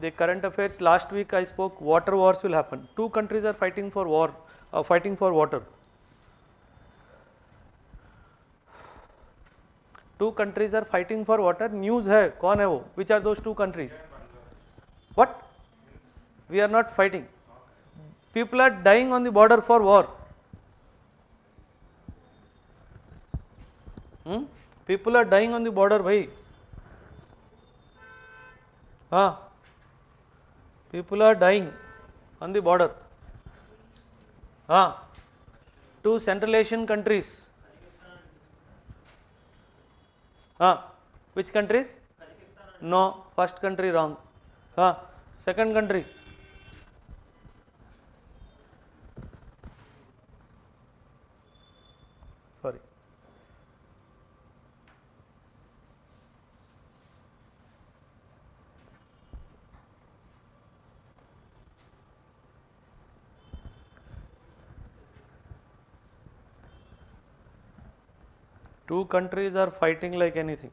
the current affairs, last week I spoke water wars will happen. Two countries are fighting for war, fighting for water. Two countries are fighting for water. News hai, kaun hai wo? Which are those two countries? What? We are not fighting. People are dying on the border for war. People are dying on the border, bhai. People are dying on the border. Two Central Asian countries. Which countries? No, first country wrong. Second country. Sorry. Two countries are fighting like anything.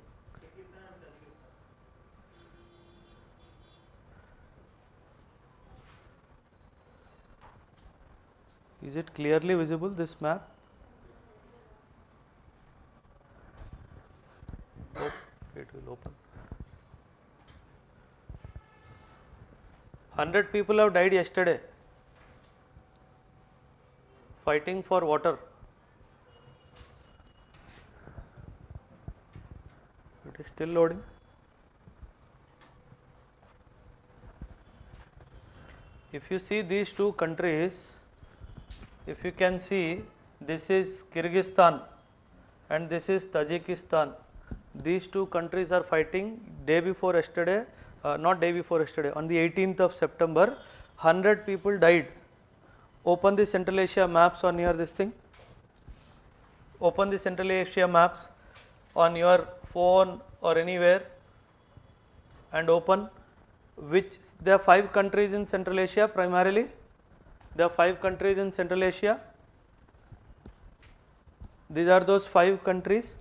Is it clearly visible, this map? Oh, it will open. 100 people have died yesterday fighting for water. It is still loading. If you see these two countries, if you can see, this is Kyrgyzstan and this is Tajikistan. These two countries are fighting day before yesterday, not day before yesterday, on the 18th of September, 100 people died. Open the Central Asia maps on your this thing. Open the Central Asia maps on your phone or anywhere and open which, there are 5 countries in Central Asia primarily. There are 5 countries in Central Asia. These are those 5 countries,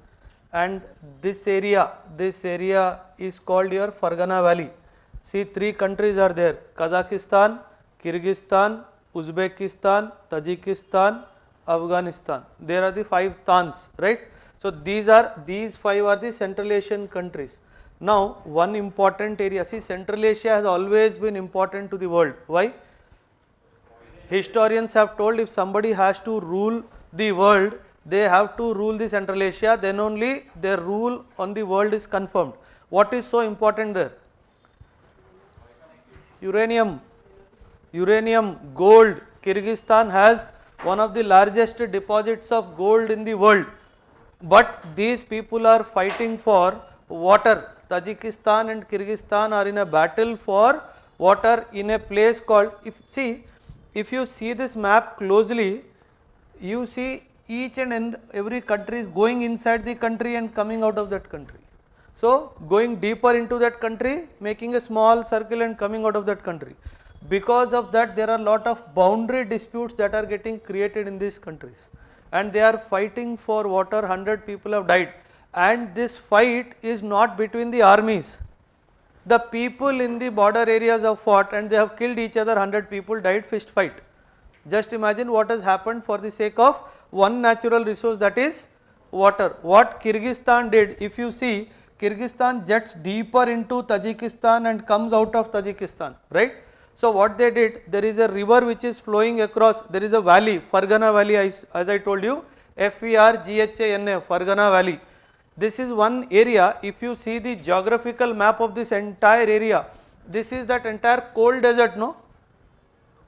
and this area is called your Fargana Valley. See, 3 countries are there: Kazakhstan, Kyrgyzstan, Uzbekistan, Tajikistan, Afghanistan. There are the 5 Tans, right? So these 5 are the Central Asian countries. Now one important area, see, Central Asia has always been important to the world. Why? Historians have told if somebody has to rule the world, they have to rule the Central Asia, then only their rule on the world is confirmed. What is so important there? Uranium, gold. Kyrgyzstan has one of the largest deposits of gold in the world, but these people are fighting for water. Tajikistan and Kyrgyzstan are in a battle for water in a place called, if you see this map closely, you see each and every country is going inside the country and coming out of that country. So going deeper into that country, making a small circle and coming out of that country. Because of that, there are a lot of boundary disputes that are getting created in these countries, and they are fighting for water. 100 people have died, and this fight is not between the armies. The people in the border areas have fought and they have killed each other. 100 people died, fist fight. Just imagine what has happened for the sake of one natural resource, that is water. What Kyrgyzstan did, if you see, Kyrgyzstan jets deeper into Tajikistan and comes out of Tajikistan, right? So what they did, there is a river which is flowing across, there is a valley, Fargana Valley, as I told you, F-E-R-G-H-A-N-A, Fargana Valley. This is one area. If you see the geographical map of this entire area, this is that entire cold desert, no?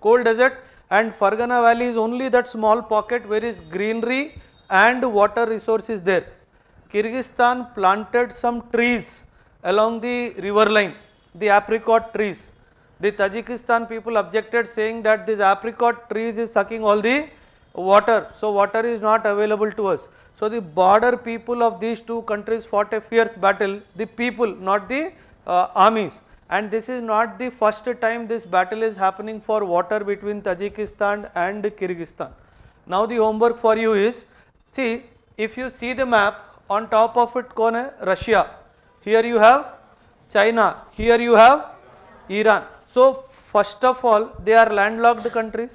Cold desert, and Fargana Valley is only that small pocket where is greenery and water resources there. Kyrgyzstan planted some trees along the river line, the apricot trees. The Tajikistan people objected, saying that this apricot trees is sucking all the water, so water is not available to us. So the border people of these two countries fought a fierce battle, the people, not the armies. And this is not the first time this battle is happening for water between Tajikistan and Kyrgyzstan. Now the homework for you is, see, if you see the map, on top of it, kaun hai? Russia. Here you have China. Here you have Iran. So first of all, they are landlocked countries.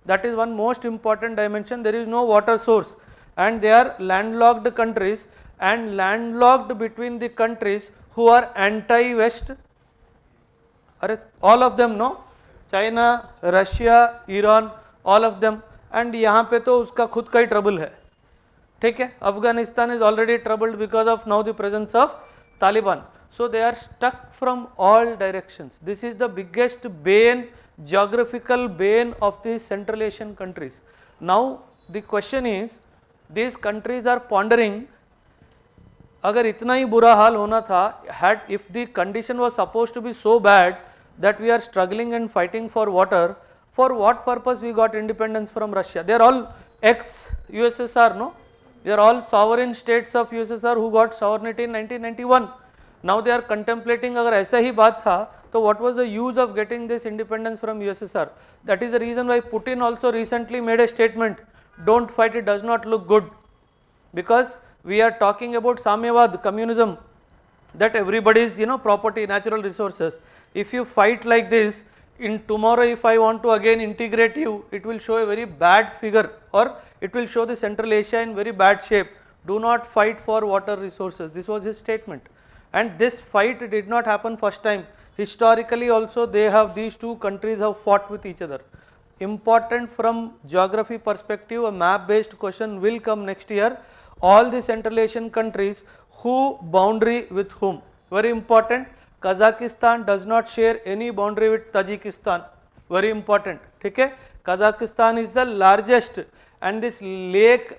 That is one most important dimension. There is no water source and they are landlocked countries, and landlocked between the countries who are anti-West. All of them, no? China, Russia, Iran, all of them. And यहाँ पे तो उसका खुद का ही trouble है, ठीक है? Afghanistan is already troubled because of now the presence of Taliban. So they are stuck from all directions. This is the biggest bane, geographical bane of the Central Asian countries. Now the question is, these countries are pondering, अगर इतना ही बुरा हाल होना था, had if the condition was supposed to be so bad that we are struggling and fighting for water, for what purpose we got independence from Russia? They are all ex-USSR, no? They are all sovereign states of USSR who got sovereignty in 1991. Now they are contemplating, अगर ऐसा ही बात था, तो what was the use of getting this independence from USSR? That is the reason why Putin also recently made a statement, don't fight, it does not look good. Because we are talking about Samyavad, communism, that everybody's property, natural resources. If you fight like this, in tomorrow if I want to again integrate you, it will show a very bad figure, or it will show the Central Asia in very bad shape. Do not fight for water resources. This was his statement. And this fight did not happen first time. Historically also these two countries have fought with each other. Important from geography perspective, a map based question will come next year. All the Central Asian countries, who boundary with whom? Very important. Kazakhstan does not share any boundary with Tajikistan. Very important. Okay? Kazakhstan is the largest, and this lake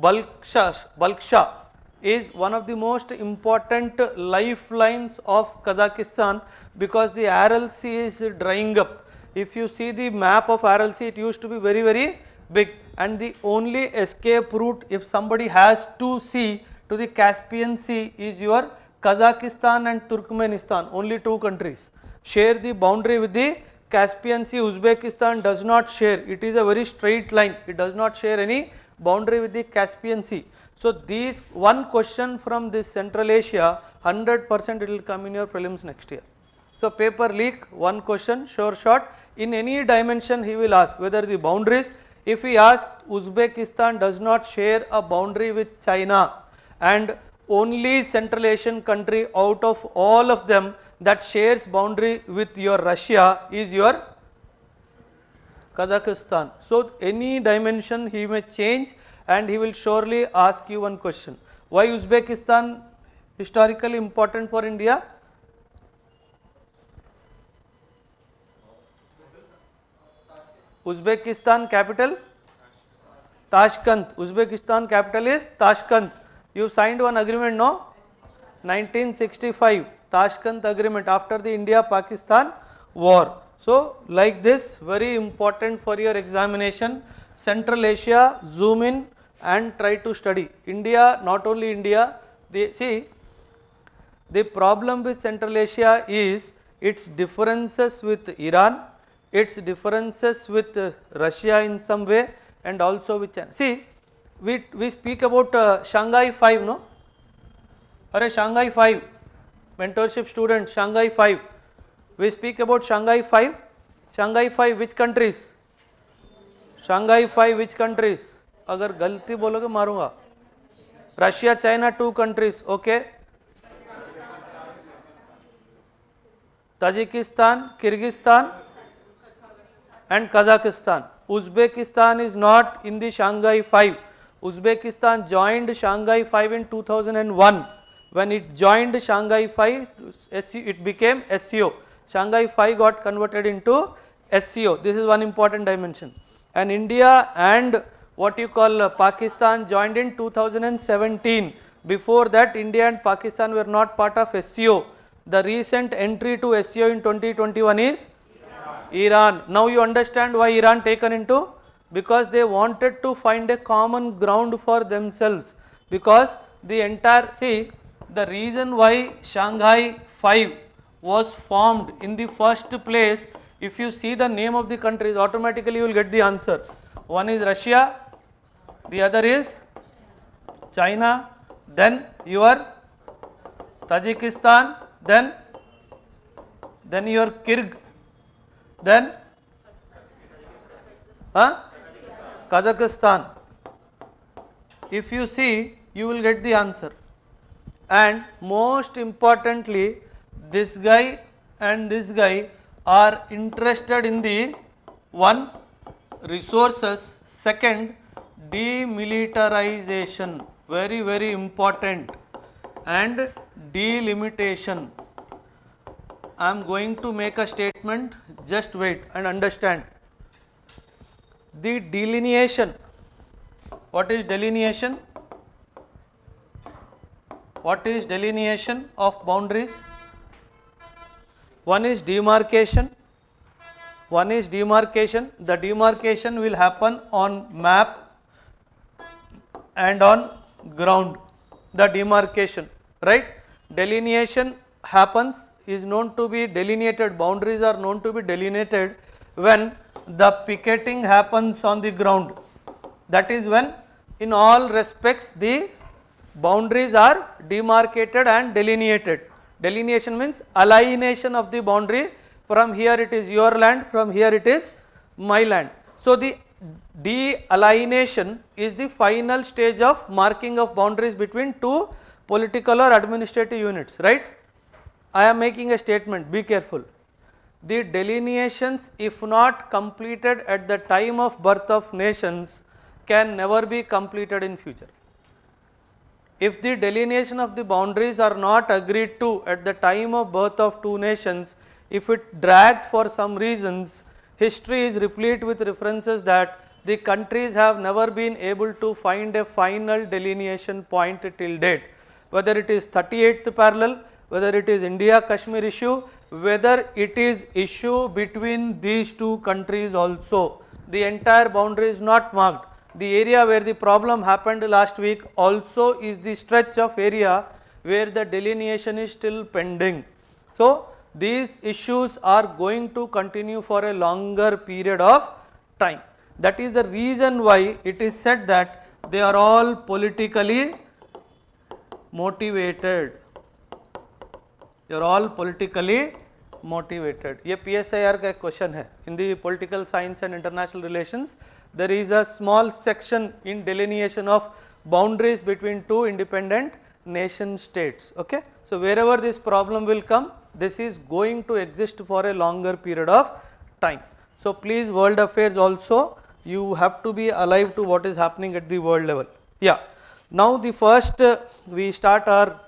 Balksha is one of the most important lifelines of Kazakhstan, because the RLC is drying up. If you see the map of RLC, it used to be very, very big, and the only escape route if somebody has to see to the Caspian Sea is your Kazakhstan and Turkmenistan. Only two countries share the boundary with the Caspian Sea. Uzbekistan does not share. It is a very straight line. It does not share any boundary with the Caspian Sea. So these one question from this Central Asia, 100% it will come in your prelims next year. So paper leak, one question, sure shot. In any dimension he will ask whether the boundaries. If he asks, Uzbekistan does not share a boundary with China, and only Central Asian country out of all of them that shares boundary with your Russia is your Kazakhstan. So any dimension he may change, and he will surely ask you one question. Why Uzbekistan historically important for India? Uzbekistan capital Tashkent. Uzbekistan capital is Tashkent. You signed one agreement, no? 1965 Tashkent agreement after the India-Pakistan war. So like this, very important for your examination. Central Asia, zoom in and try to study. India, not only India, see the problem with Central Asia is its differences with Iran, its differences with Russia in some way, and also with China. See, we speak about Shanghai 5, no? Are Shanghai 5, mentorship student, Shanghai 5. We speak about Shanghai 5. Shanghai 5, which countries? Shanghai 5, which countries? अगर गलती बोलोगे मारूंगा. Russia, China, two countries, okay. Tajikistan, Kyrgyzstan and Kazakhstan. Uzbekistan is not in the Shanghai 5. Uzbekistan joined Shanghai 5 in 2001. When it joined Shanghai 5, it became SCO. Shanghai 5 got converted into SCO. This is one important dimension. And India and what you call Pakistan joined in 2017. Before that, India and Pakistan were not part of SCO. The recent entry to SCO in 2021 is Iran. Now you understand why Iran taken into? Because they wanted to find a common ground for themselves. Because the entire, see, the reason why Shanghai 5 was formed in the first place, if you see the name of the countries, automatically you will get the answer. One is Russia, the other is China, then your Tajikistan, then then your Kyrg, then Kazakhstan. If you see, you will get the answer. And most importantly, this guy and this guy are interested in the one, resources, second, demilitarization, very very important, and delimitation. I am going to make a statement, just wait and understand. The delineation, what is delineation? What is delineation of boundaries? One is demarcation. One is demarcation. The demarcation will happen on map and on ground. The demarcation, right? Delineation happens, is known to be delineated, boundaries are known to be delineated when the picketing happens on the ground. That is when in all respects the boundaries are demarcated and delineated. Delineation means alienation of the boundary, from here it is your land, from here it is my land. So the de-alienation is the final stage of marking of boundaries between two political or administrative units, right? I am making a statement, be careful. The delineations, if not completed at the time of birth of nations, can never be completed in future. If the delineation of the boundaries are not agreed to at the time of birth of two nations, if it drags for some reasons, history is replete with references that the countries have never been able to find a final delineation point till date. Whether it is 38th parallel, whether it is India-Kashmir issue, whether it is issue between these two countries also, the entire boundary is not marked. The area where the problem happened last week also is the stretch of area where the delineation is still pending. So these issues are going to continue for a longer period of time. That is the reason why it is said that they are all politically motivated. They are all politically motivated. ये PSIR का question है. In the political science and international relations, there is a small section in delineation of boundaries between two independent nation states. Okay, so wherever this problem will come, this is going to exist for a longer period of time. So please, world affairs also, you have to be alive to what is happening at the world level. Yeah, now the first we start our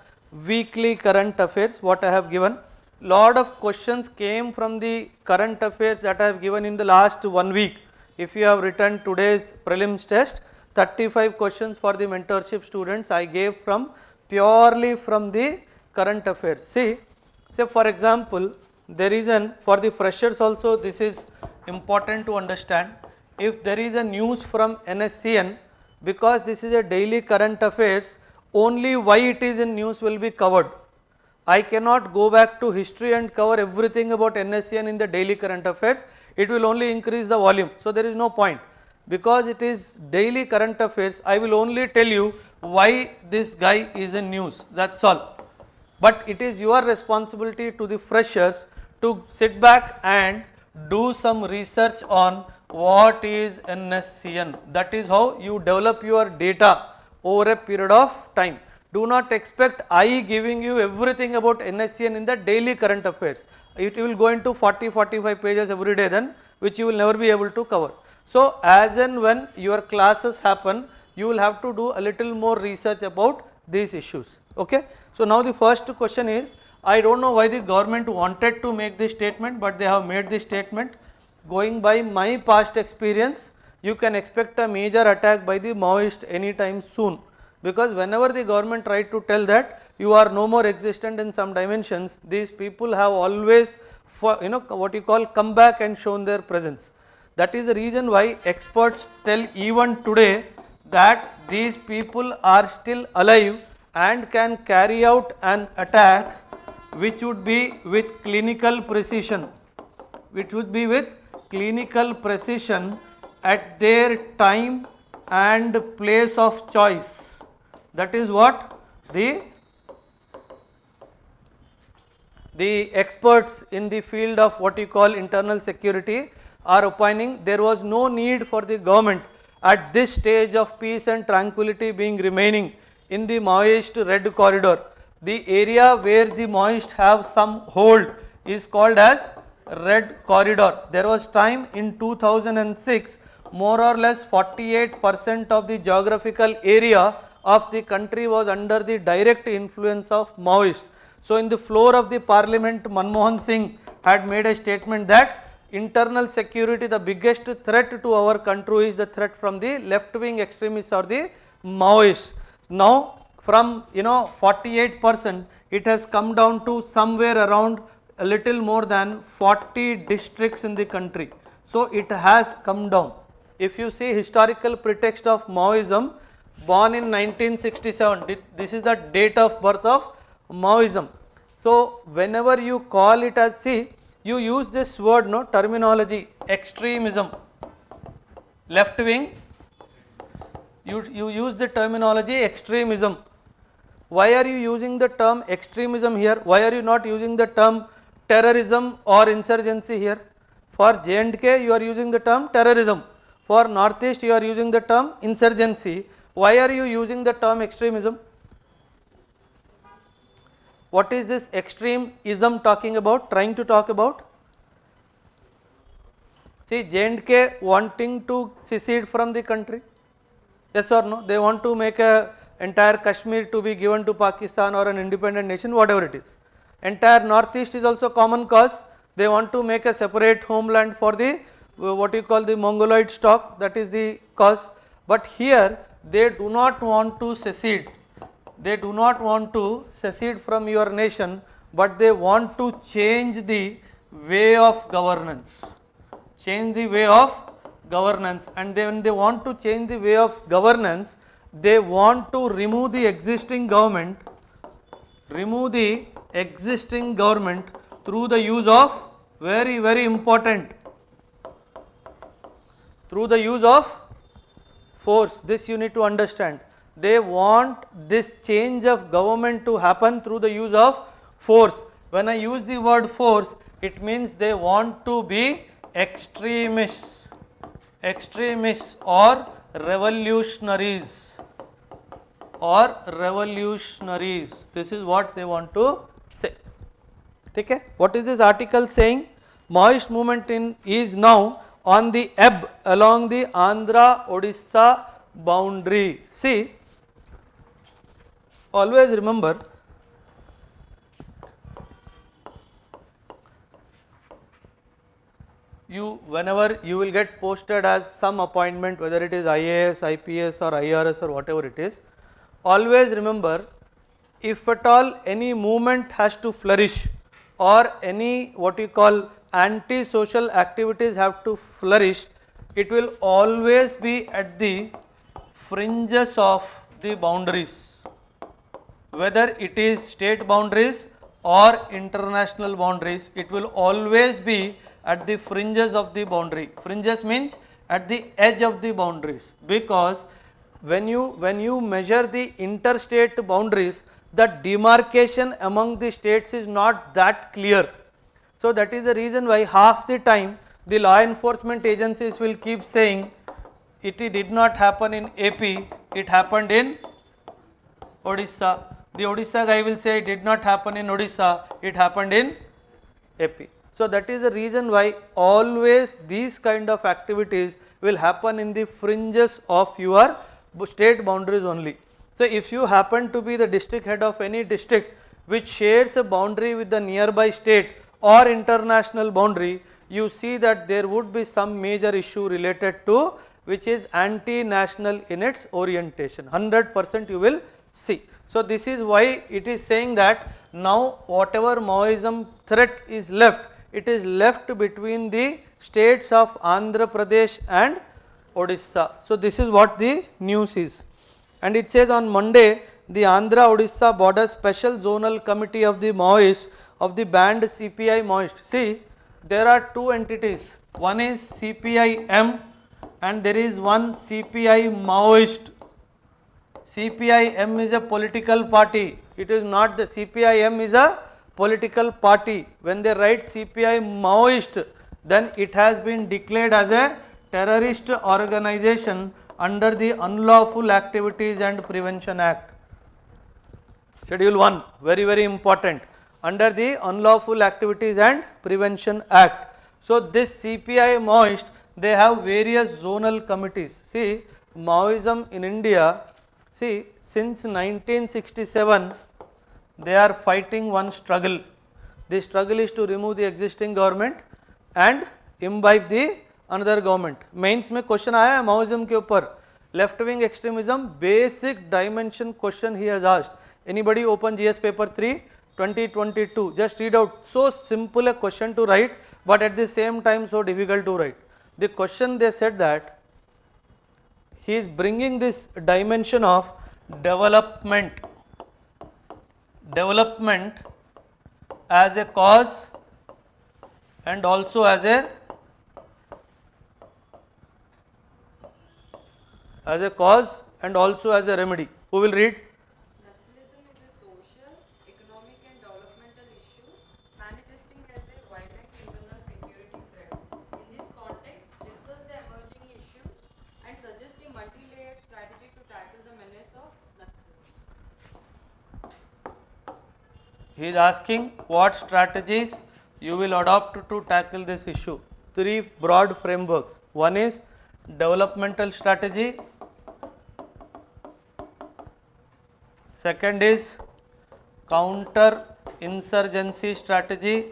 weekly current affairs. What I have given, lot of questions came from the current affairs that I have given in the last 1 week. If you have written today's prelims test, 35 questions for the mentorship students I gave from purely from the current affairs. See, say for example, there is an, for the freshers also this is important to understand. If there is a news from NSCN, because this is a daily current affairs, only why it is in news will be covered. I cannot go back to history and cover everything about NSCN in the daily current affairs. It will only increase the volume. So there is no point. Because it is daily current affairs, I will only tell you why this guy is in news. That's all. But it is your responsibility to the freshers to sit back and do some research on what is NSCN. That is how you develop your data over a period of time. Do not expect I giving you everything about NSCN in the daily current affairs. It will go into 40-45 pages every day then, which you will never be able to cover. So as and when your classes happen, you will have to do a little more research about these issues. Okay. So now the first question is, I don't know why the government wanted to make this statement, but they have made this statement. Going by my past experience, you can expect a major attack by the Maoist anytime soon. Because whenever the government tried to tell that you are no more existent in some dimensions, these people have always, what you call, come back and shown their presence. That is the reason why experts tell even today that these people are still alive and can carry out an attack which would be with clinical precision, at their time and place of choice. That is what the the experts in the field of what you call internal security are opining there was no need for the government at this stage of peace and tranquility being remaining in the Maoist red corridor. The area where the Maoists have some hold is called as red corridor. There was time in 2006 more or less 48% of the geographical area of the country was under the direct influence of Maoist. So in the floor of the parliament, Manmohan Singh had made a statement that internal security, the biggest threat to our country is the threat from the left wing extremists or the Maoists. Now from 48% it has come down to somewhere around a little more than 40 districts in the country. So it has come down. If you see historical pretext of Maoism, born in 1967, this is the date of birth of Maoism. So whenever you call it as, see, you use this word, no, terminology, extremism, left wing, you use the terminology extremism. Why are you using the term extremism here? Why are you not using the term terrorism or insurgency here? For J&K you are using the term terrorism. For Northeast you are using the term insurgency. Why are you using the term extremism? What is this extremism talking about, trying to talk about? See, J&K wanting to secede from the country, yes or no? They want to make a entire Kashmir to be given to Pakistan or an independent nation, whatever it is. Entire Northeast is also common cause. They want to make a separate homeland for the what you call the Mongoloid stock, that is the cause. But here they do not want to secede. They do not want to secede from your nation, but they want to change the way of governance. Change the way of governance, and when they want to change the way of governance, they want to remove the existing government, through the use of, very, very important, through the use of force. This you need to understand. They want this change of government to happen through the use of force. When I use the word force, it means they want to be extremists or revolutionaries. This is what they want to say. Okay? What is this article saying? Maoist movement is now on the ebb along the Andhra-Odisha boundary. See, always remember, whenever you will get posted as some appointment, whether it is IAS, IPS or IRS or whatever it is, always remember, if at all any movement has to flourish or any what you call anti-social activities have to flourish, it will always be at the fringes of the boundaries, whether it is state boundaries or international boundaries, it will always be at the fringes of the boundary. Fringes means at the edge of the boundaries, because when you measure the interstate boundaries, the demarcation among the states is not that clear. So that is the reason why half the time the law enforcement agencies will keep saying it did not happen in AP, it happened in Odisha. The Odisha guy will say it did not happen in Odisha, it happened in AP. So that is the reason why always these kind of activities will happen in the fringes of your state boundaries only. So if you happen to be the district head of any district which shares a boundary with the nearby state or international boundary, you see that there would be some major issue related to which is anti-national in its orientation, 100% you will see. So this is why it is saying that now whatever Maoism threat is left, it is left between the states of Andhra Pradesh and Odisha. So this is what the news is. And it says on Monday, the Andhra Odisha Border Special Zonal Committee of the Maoists of the banned CPI Maoist. See, there are two entities. One is CPI-M and there is one CPI Maoist. CPI-M is a political party. It is not the CPI-M is a political party, when they write CPI Maoist, then it has been declared as a terrorist organization under the Unlawful Activities and Prevention Act. Schedule 1, very, very important, under the Unlawful Activities and Prevention Act. So this CPI Maoist, they have various zonal committees. See, Maoism in India, see, since 1967, they are fighting one struggle. The struggle is to remove the existing government and imbibe the another government. Mains में question आया है Maoism के ऊपर, left wing extremism, basic dimension question he has asked. Anybody open GS paper 3 2022, just read out. So simple a question to write, but at the same time so difficult to write. The question, they said that he is bringing this dimension of development as a cause and also as a cause and also as a remedy. Who will read? Nationalism is a social, economic and developmental issue manifesting as a violent internal security threat. In this context, discuss the emerging issues and suggest a multi-layered strategy to tackle the menace of nationalism. He is asking what strategies you will adopt to tackle this issue. 3 broad frameworks. One is developmental strategy, second is counter insurgency strategy.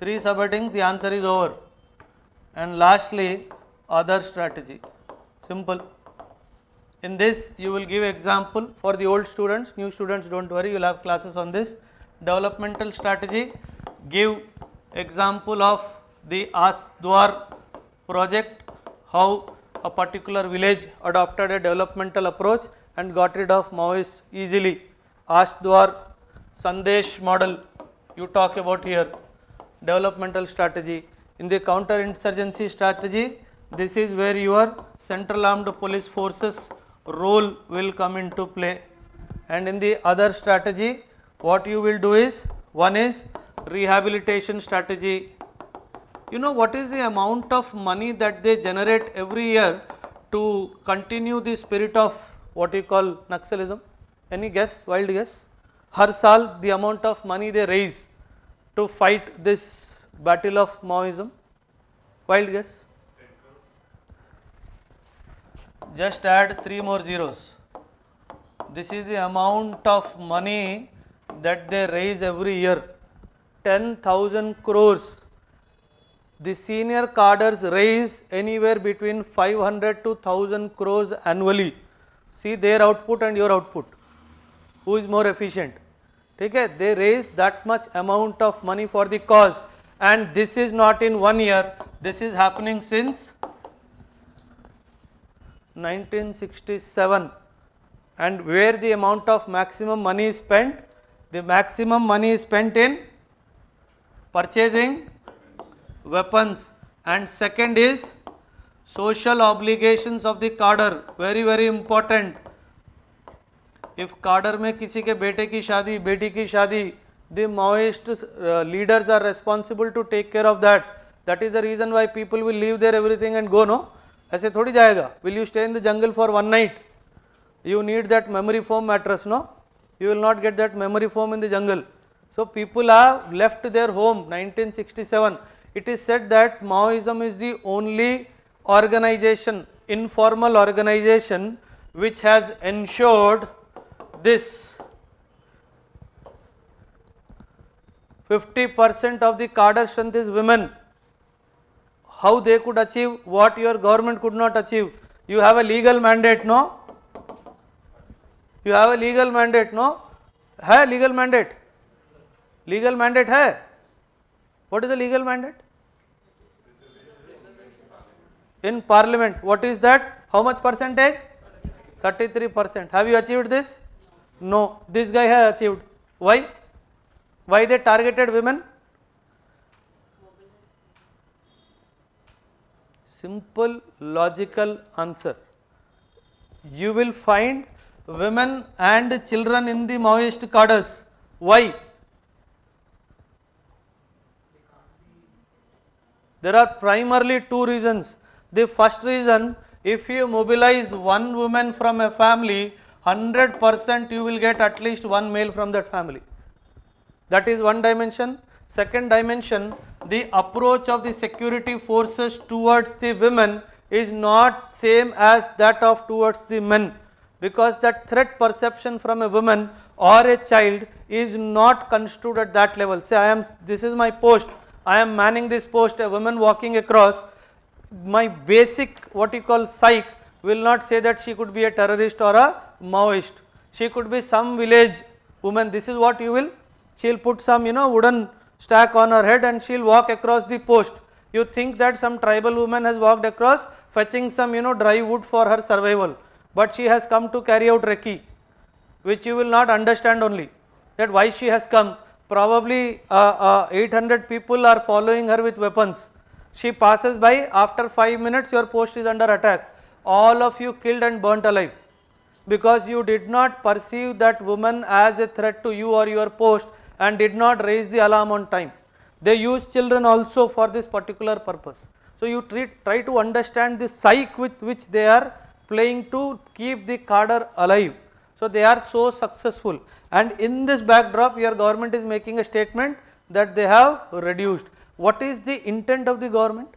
3 subheadings, the answer is over. And lastly, other strategy. Simple. In this you will give example for the old students, new students don't worry, you will have classes on this. Developmental strategy, give example of the Ashdwar project, how a particular village adopted a developmental approach and got rid of Maoists easily. Ashdwar Sandesh model you talk about here, developmental strategy. In the counter insurgency strategy, this is where your central armed police forces role will come into play. And in the other strategy, what you will do is, one is rehabilitation strategy. You know what is the amount of money that they generate every year to continue the spirit of what you call Naxalism? Any guess, wild guess? Har saal the amount of money they raise to fight this battle of Maoism? Wild guess? Just add 3 more zeros. This is the amount of money that they raise every year. 10,000 crores. The senior cadres raise anywhere between 500 to 1000 crores annually. See their output and your output. Who is more efficient? Okay? They raise that much amount of money for the cause, and this is not in 1 year. This is happening since 1967. And where the amount of maximum money is spent? The maximum money is spent in purchasing weapons. And second is social obligations of the cadre, very very important. If cadre में किसी के बेटे की शादी, बेटी की शादी, the Maoist leaders are responsible to take care of that. That is the reason why people will leave their everything and go, no? ऐसे थोड़ी जाएगा. Will you stay in the jungle for one night? You need that memory foam mattress, no? You will not get that memory foam in the jungle. So people have left their home. 1967. It is said that Maoism is the only organization, informal organization, which has ensured this 50% of the cadre strength is women. How they could achieve what your government could not achieve? You have a legal mandate, no? You have a legal mandate, no? है legal mandate? Legal mandate है? What is the legal mandate? In parliament. What is that? How much percentage? 33%. Have you achieved this? No. This guy has achieved. Why? Why they targeted women? Simple logical answer. You will find women and children in the Maoist cadres. Why? There are primarily two reasons. The first reason, if you mobilize one woman from a family, 100% you will get at least one male from that family. That is one dimension. Second dimension, the approach of the security forces towards the women is not same as that of towards the men, because that threat perception from a woman or a child is not construed at that level. Say this is my post, I am manning this post, a woman walking across, my basic what you call psych will not say that she could be a terrorist or a Maoist. She could be some village woman. This is what you will, she will put some wooden stack on her head and she will walk across the post. You think that some tribal woman has walked across fetching some dry wood for her survival, but she has come to carry out recce, which you will not understand only, that why she has come. Probably 800 people are following her with weapons. She passes by, after 5 minutes your post is under attack. All of you killed and burnt alive, because you did not perceive that woman as a threat to you or your post and did not raise the alarm on time. They use children also for this particular purpose. So you try to understand the psyche with which they are playing to keep the cadre alive. So they are so successful, and in this backdrop your government is making a statement that they have reduced. What is the intent of the government?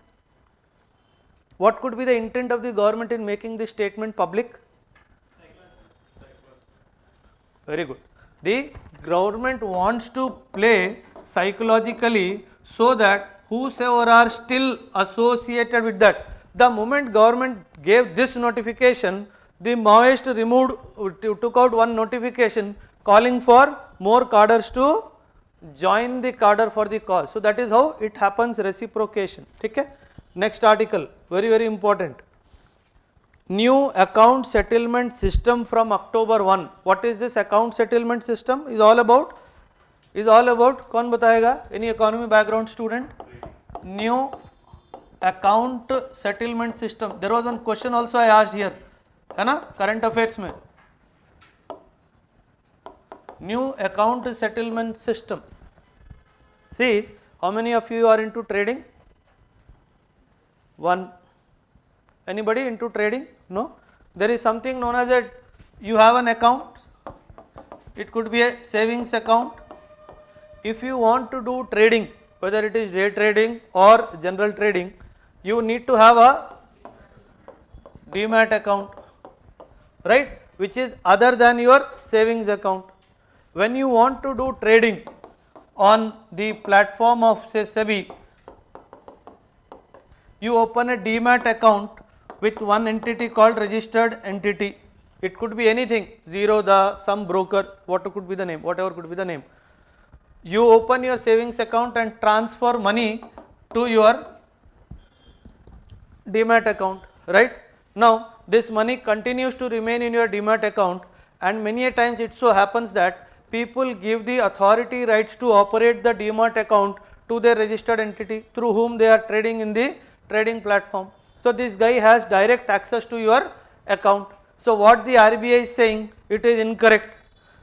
What could be the intent of the government in making this statement public? Very good. The government wants to play psychologically so that whosoever are still associated with that, the moment government gave this notification, the Maoist took out one notification calling for more cadres to join the cadre for the cause. So that is how it happens, reciprocation. Okay? Next article, very very important. New account settlement system from October 1. What is this account settlement system? Is all about कौन बताएगा? Any economy background student? New account settlement system. There was one question also I asked here, है ना, current affairs में. New account settlement system. See, how many of you are into trading? One. Anybody into trading? No. There is something known as a, you have an account. It could be a savings account. If you want to do trading, whether it is day trading or general trading, you need to have a demat account, right, which is other than your savings account. When you want to do trading on the platform of say SEBI, you open a demat account with one entity called registered entity. It could be anything, some broker, what could be the name, whatever could be the name. You open your savings account and transfer money to your demat account, right? Now this money continues to remain in your demat account, and many a times it so happens that people give the authority rights to operate the demat account to their registered entity through whom they are trading in the trading platform. So this guy has direct access to your account. So what the RBI is saying, it is incorrect.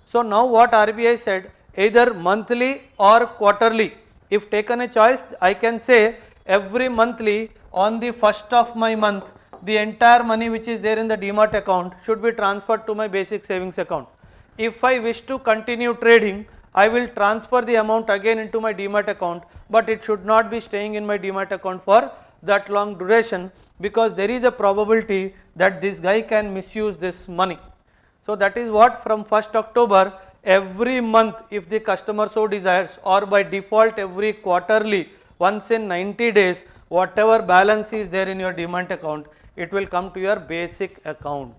So now what RBI said, either monthly or quarterly. If taken a choice, I can say every monthly on the first of my month, the entire money which is there in the demat account should be transferred to my basic savings account. If I wish to continue trading, I will transfer the amount again into my demat account, but it should not be staying in my demat account for that long duration, because there is a probability that this guy can misuse this money. So that is what from 1st October every month, if the customer so desires, or by default every quarterly, once in 90 days, whatever balance is there in your demat account, it will come to your basic account.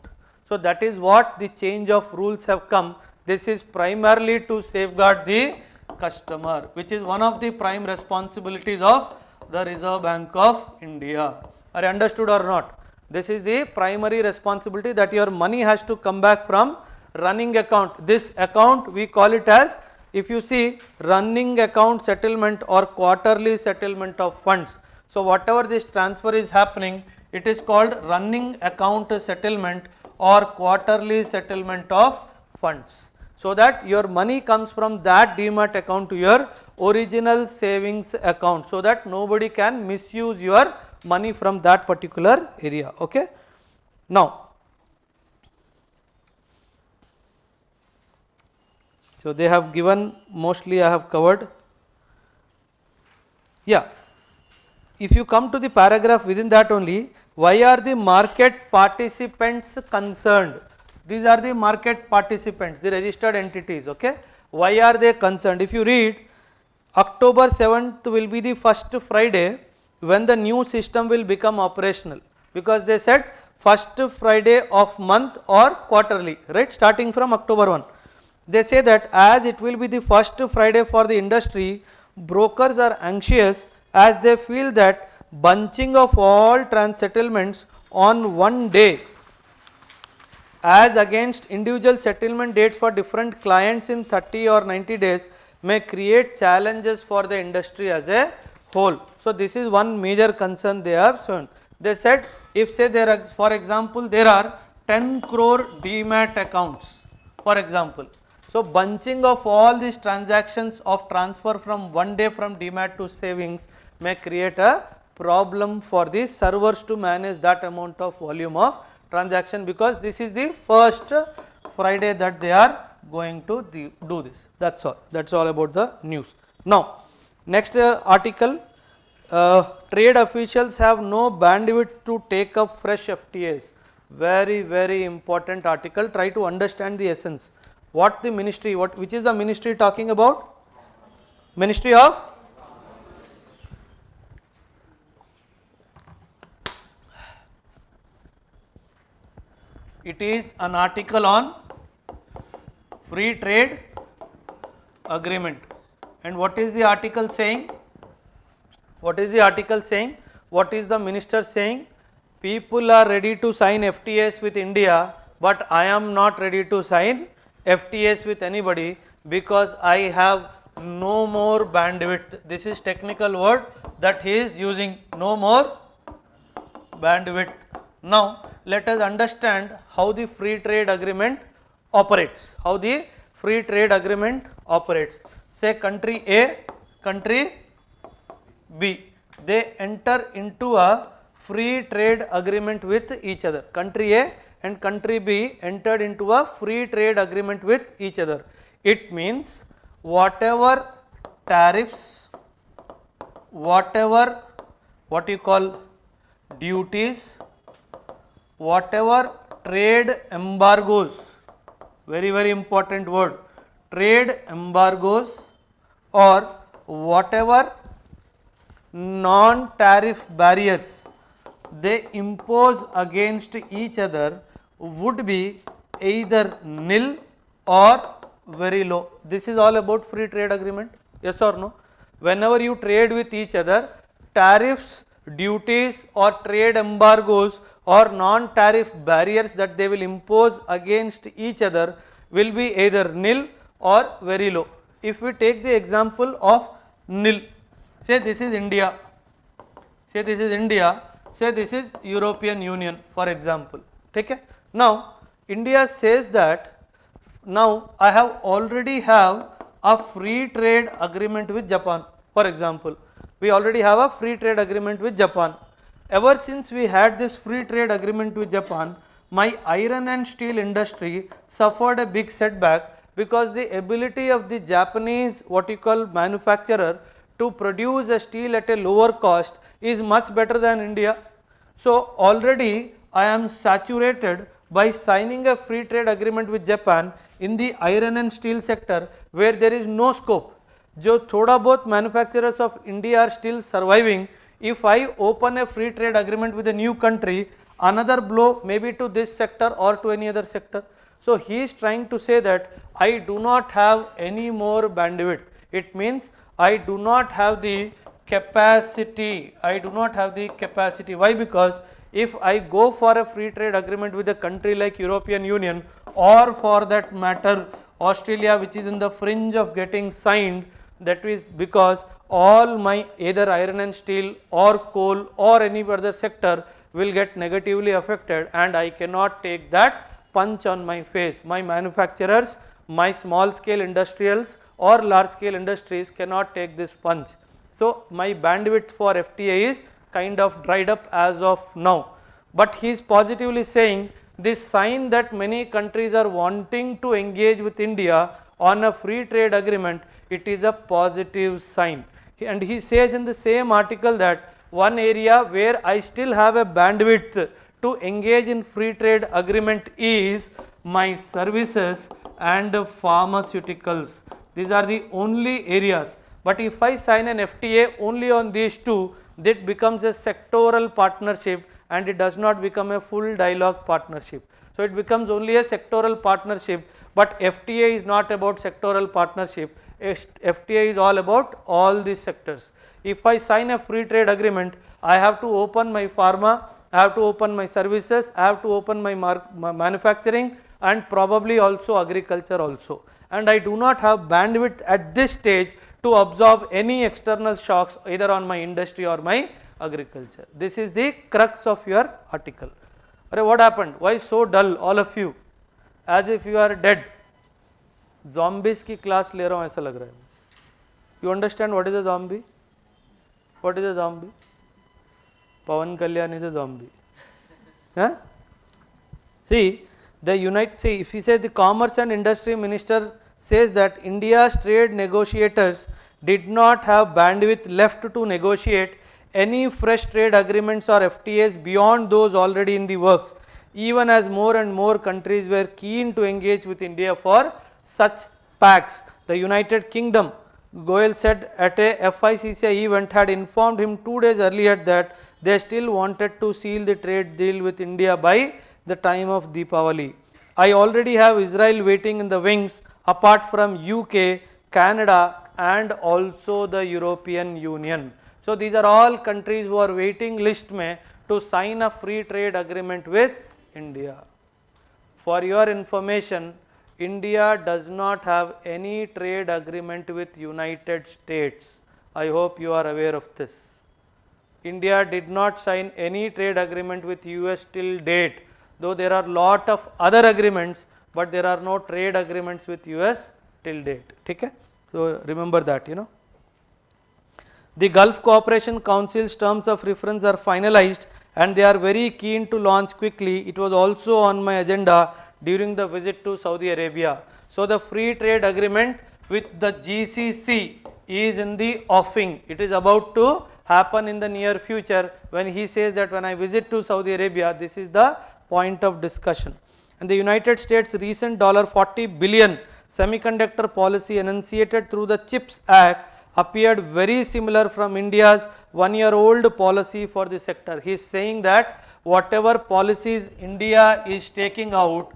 So that is what the change of rules have come. This is primarily to safeguard the customer, which is one of the prime responsibilities of the Reserve Bank of India. Are you understood or not? This is the primary responsibility, that your money has to come back from running account. This account we call it as, if you see, running account settlement or quarterly settlement of funds. So whatever this transfer is happening, it is called running account settlement or quarterly settlement of funds. so that your money comes from that demat account to your original savings account, so that nobody can misuse your money from that particular area. Okay. Now, so they have given, mostly I have covered. Yeah, if you come to the paragraph within that only, why are the market participants concerned? These are the market participants, the registered entities. Okay, why are they concerned? If you read, October 7th will be the first Friday when the new system will become operational, because they said first Friday of month or quarterly, right, starting from October 1. They say that as it will be the first Friday for the industry, brokers are anxious as they feel that bunching of all settlements on one day as against individual settlement dates for different clients in 30 or 90 days may create challenges for the industry as a whole. So, this is one major concern they have shown. They said, if say there are, for example, there are 10 crore demat accounts, for example. So, bunching of all these transactions of transfer from one day from demat to savings may create a problem for the servers to manage that amount of volume of transaction, because this is the first Friday that they are going to do this. That's all. That's all about the news. Now, next article, trade officials have no bandwidth to take up fresh FTAs. Very, very important article. Try to understand the essence. What the ministry, which is the ministry talking about? Ministry of? It is an article on free trade agreement. And what is the article saying? What is the article saying? What is the minister saying? People are ready to sign FTAs with India, but I am not ready to sign FTAs with anybody because I have no more bandwidth. This is technical word that he is using, no more bandwidth. Now, let us understand how the free trade agreement operates. How the free trade agreement operates. Say country A, country B, they enter into a free trade agreement with each other. Country A and country B entered into a free trade agreement with each other. It means whatever tariffs, whatever what you call duties, whatever trade embargoes, very, very important word, trade embargoes, or whatever non-tariff barriers they impose against each other would be either nil or very low. This is all about free trade agreement, yes or no? Whenever you trade with each other, tariffs, duties or trade embargoes or non-tariff barriers that they will impose against each other will be either nil or very low. If we take the example of nil, say this is India, say this is India, say this is European Union, for example. Okay? Now, India says that now I have already have a free trade agreement with Japan, for example. We already have a free trade agreement with Japan. Ever since we had this free trade agreement with Japan, my iron and steel industry suffered a big setback because the ability of the Japanese what you call manufacturer to produce a steel at a lower cost is much better than India. So, already I am saturated by signing a free trade agreement with Japan in the iron and steel sector where there is no scope. जो थोड़ा बहुत manufacturers of India are still surviving. If I open a free trade agreement with a new country, another blow maybe to this sector or to any other sector. So, he is trying to say that I do not have any more bandwidth. It means I do not have the capacity. I do not have the capacity. Why? Because if I go for a free trade agreement with a country like European Union or for that matter Australia, which is in the fringe of getting signed, that is because all my either iron and steel or coal or any other sector will get negatively affected and I cannot take that punch on my face. My manufacturers my small scale industrials or large scale industries cannot take this punch. So my bandwidth for FTA is kind of dried up as of now. But he is positively saying this sign that many countries are wanting to engage with India on a free trade agreement, it is a positive sign. And he says in the same article that one area where I still have a bandwidth to engage in free trade agreement is my services and pharmaceuticals. These are the only areas. But if I sign an FTA only on these two, that becomes a sectoral partnership and it does not become a full dialogue partnership. So it becomes only a sectoral partnership, but FTA is not about sectoral partnership. FTA is all about all these sectors. If I sign a free trade agreement, I have to open my pharma, I have to open my services, I have to open my manufacturing and probably also agriculture also. And I do not have bandwidth at this stage to absorb any external shocks either on my industry or my agriculture. This is the crux of your article. What happened? Why so dull all of you? As if you are dead. Zombies की class ले रहा हूँ ऐसा लग रहा है. You understand what is a zombie? What is a zombie? Pawan Kalyan is a zombie. Huh? See, if he says the Commerce and Industry Minister says that India's trade negotiators did not have bandwidth left to negotiate any fresh trade agreements or FTAs beyond those already in the works, even as more and more countries were keen to engage with India for such pacts. The United Kingdom, Goel said at a FICCI event, had informed him 2 days earlier that they still wanted to seal the trade deal with India by the time of Deepavali. I already have Israel waiting in the wings apart from UK, Canada and also the European Union. So these are all countries who are waiting list mein to sign a free trade agreement with India. For your information, India does not have any trade agreement with United States. I hope you are aware of this. India did not sign any trade agreement with US till date, though there are lot of other agreements, but there are no trade agreements with US till date. Okay? So remember that, you know. The Gulf Cooperation Council's terms of reference are finalized and they are very keen to launch quickly. It was also on my agenda during the visit to Saudi Arabia. So the free trade agreement with the GCC is in the offing. It is about to happen in the near future. When he says that when I visit to Saudi Arabia, this is the point of discussion. And the United States recent $40 billion semiconductor policy enunciated through the CHIPS Act appeared very similar from India's one-year-old policy for the sector. He is saying that whatever policies India is taking out,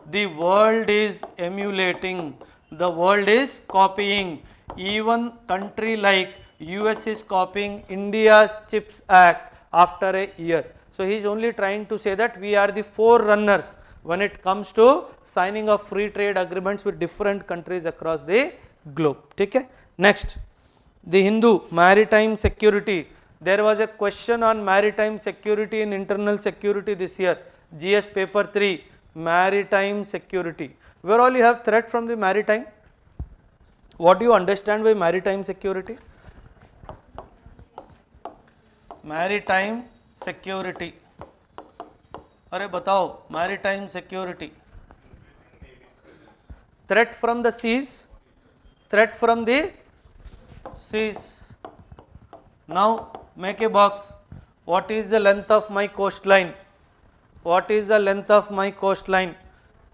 the world is emulating, the world is copying. Even country like US is copying India's CHIPS Act after a year. So he is only trying to say that we are the forerunners when it comes to signing of free trade agreements with different countries across the globe. Okay? Next, the Hindu, maritime security. There was a question on maritime security in internal security this year, GS paper 3, maritime security. Where all you have threat from the maritime? What do you understand by maritime security? Maritime security. अरे बताओ, maritime security. Threat from the seas, threat from the seas. Now make a box. What is the length of my coastline? What is the length of my coastline?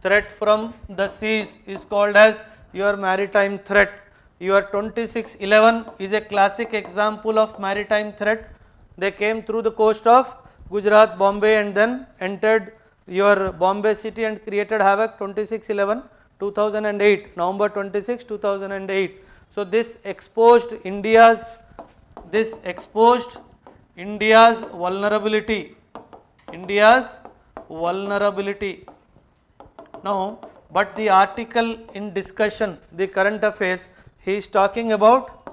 Threat from the seas is called as your maritime threat. Your 2611 is a classic example of maritime threat. They came through the coast of Gujarat, Bombay and then entered your Bombay city and created havoc. 2611, 2008, November 26, 2008. So this exposed India's vulnerability. Now, but the article in discussion, the current affairs, he is talking about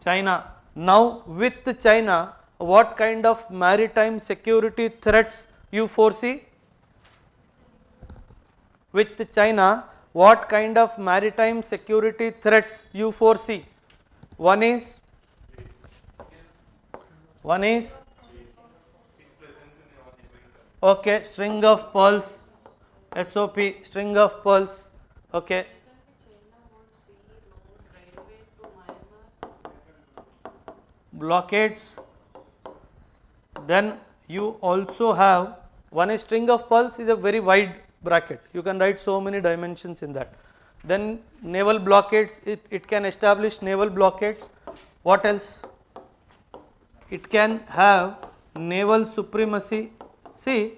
China. Now with China, what kind of maritime security threats you foresee? with China, what kind of maritime security threats you foresee? One is okay, string of pearls, SOP, string of pearls, okay. Blockades. Then you also have one is string of pearls is a very wide bracket. You can write so many dimensions in that. Then naval blockades, it can establish naval blockades. What else? It can have naval supremacy. See,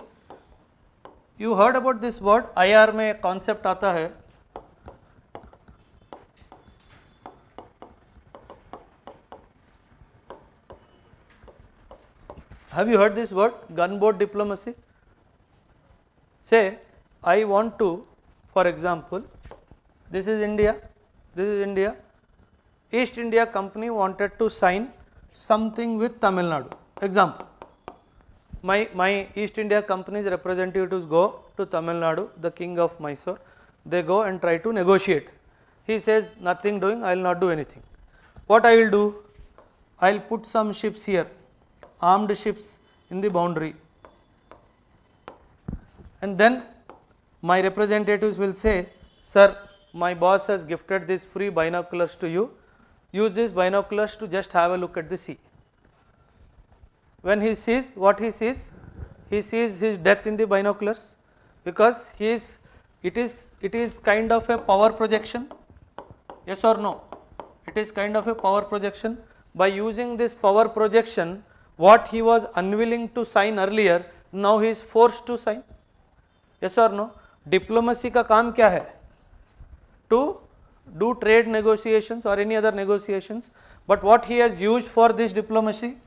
you heard about this word, IR में concept आता है. Have you heard this word, gunboat diplomacy? Say, I want to, for example, this is India, East India Company wanted to sign something with Tamil Nadu. Example, my East India Company's representatives go to Tamil Nadu, the king of Mysore, they go and try to negotiate. He says, nothing doing, I will not do anything. What I will do? I will put some ships here, armed ships in the boundary, and then my representatives will say, sir, my boss has gifted these free binoculars to you, use these binoculars to just have a look at the sea. When he sees, what he sees? He sees his death in the binoculars, because it is kind of a power projection, yes or no? It is kind of a power projection. By using this power projection, what he was unwilling to sign earlier, now he is forced to sign, yes or no? Diplomacy का काम क्या है? To do trade negotiations or any other negotiations, but what he has used for this diplomacy?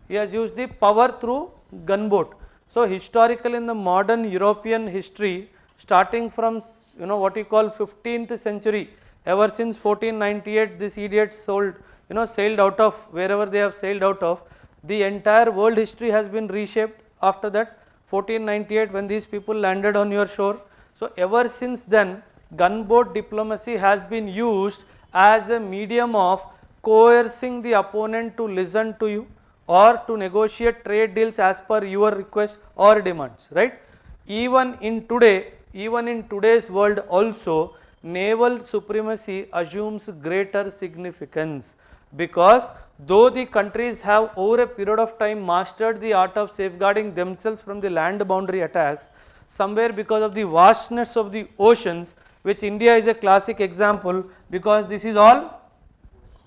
He has used the power through gunboat. So historically in the modern European history, starting from what you call 15th century, ever since 1498 these idiots sailed out of wherever they have sailed out of, the entire world history has been reshaped after that. 1498 when these people landed on your shore. So ever since then, gunboat diplomacy has been used as a medium of coercing the opponent to listen to you or to negotiate trade deals as per your request or demands, right? Even in today's world also, naval supremacy assumes greater significance, because though the countries have over a period of time mastered the art of safeguarding themselves from the land boundary attacks, somewhere because of the vastness of the oceans, which India is a classic example, because this is all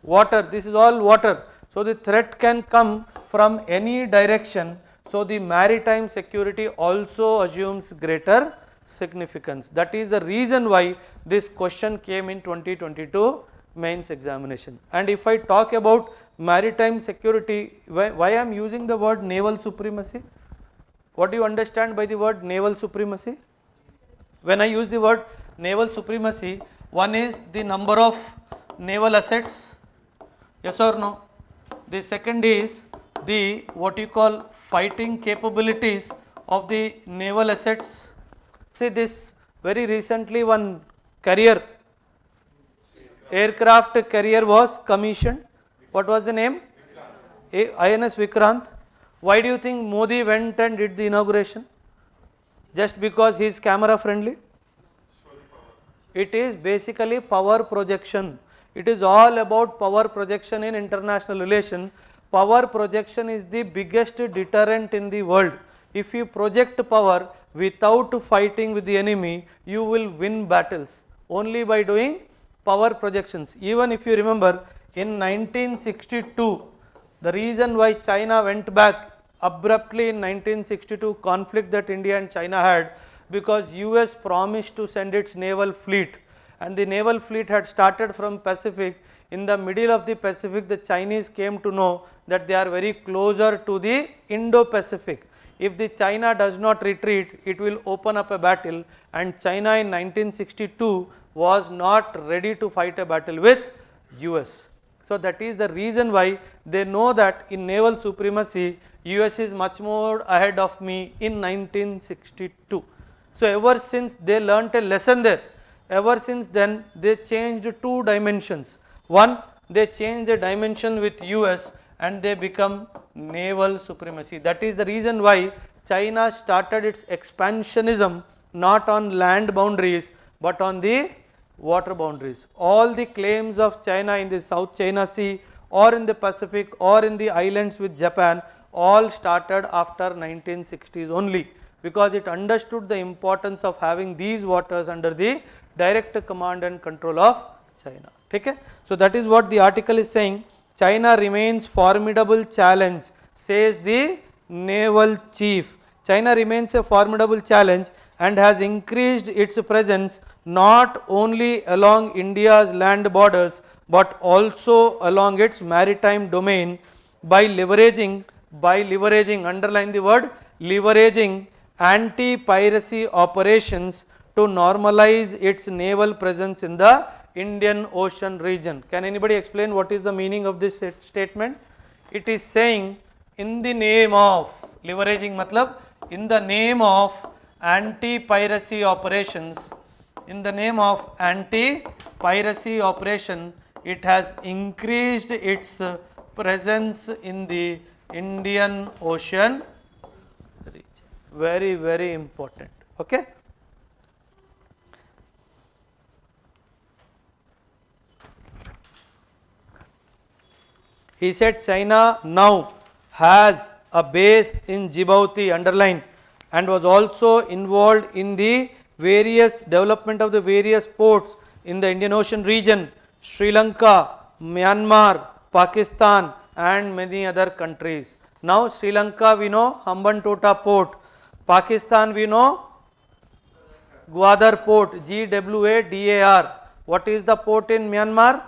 water, so the threat can come from any direction, so the maritime security also assumes greater significance. That is the reason why this question came in 2022 mains examination. And if I talk about maritime security, why I am using the word naval supremacy? What do you understand by the word naval supremacy? When I use the word naval supremacy, one is the number of naval assets, yes or no? The second is the what you call fighting capabilities of the naval assets. See this, very recently one aircraft carrier was commissioned. What was the name? INS Vikrant. Why do you think Modi went and did the inauguration? Just because he is camera friendly? It is basically power projection. It is all about power projection in international relation. Power projection is the biggest deterrent in the world. If you project power without fighting with the enemy, you will win battles only by doing power projections. Even if you remember, in 1962, the reason why China went back abruptly in 1962 conflict that India and China had, because US promised to send its naval fleet, and the naval fleet had started from Pacific. In the middle of the Pacific, the Chinese came to know that they are very closer to the Indo-Pacific. If the China does not retreat, it will open up a battle, and China in 1962 was not ready to fight a battle with US. So that is the reason why they know that in naval supremacy, US is much more ahead of me in 1962. So ever since they learnt a lesson there, ever since then they changed two dimensions. One, they changed the dimension with US and they become naval supremacy. That is the reason why China started its expansionism not on land boundaries but on the water boundaries. All the claims of China in the South China Sea or in the Pacific or in the islands with Japan all started after 1960s only, because it understood the importance of having these waters under the direct command and control of China. Okay? So that is what the article is saying. China remains formidable challenge, says the naval chief. China remains a formidable challenge and has increased its presence not only along India's land borders but also along its maritime domain by leveraging, underline the word leveraging, anti-piracy operations to normalize its naval presence in the Indian Ocean region. Can anybody explain what is the meaning of this statement? It is saying in the name of leveraging, matlab in the name of anti-piracy operations, in the name of anti-piracy operation, it has increased its presence in the Indian Ocean region. Very, very important. Okay. He said China now has a base in Djibouti, underline, and was also involved in the various development of the various ports in the Indian Ocean region, Sri Lanka, Myanmar, Pakistan and many other countries. Now Sri Lanka we know Hambantota port, Pakistan we know Gwadar port, Gwadar. What is the port in Myanmar?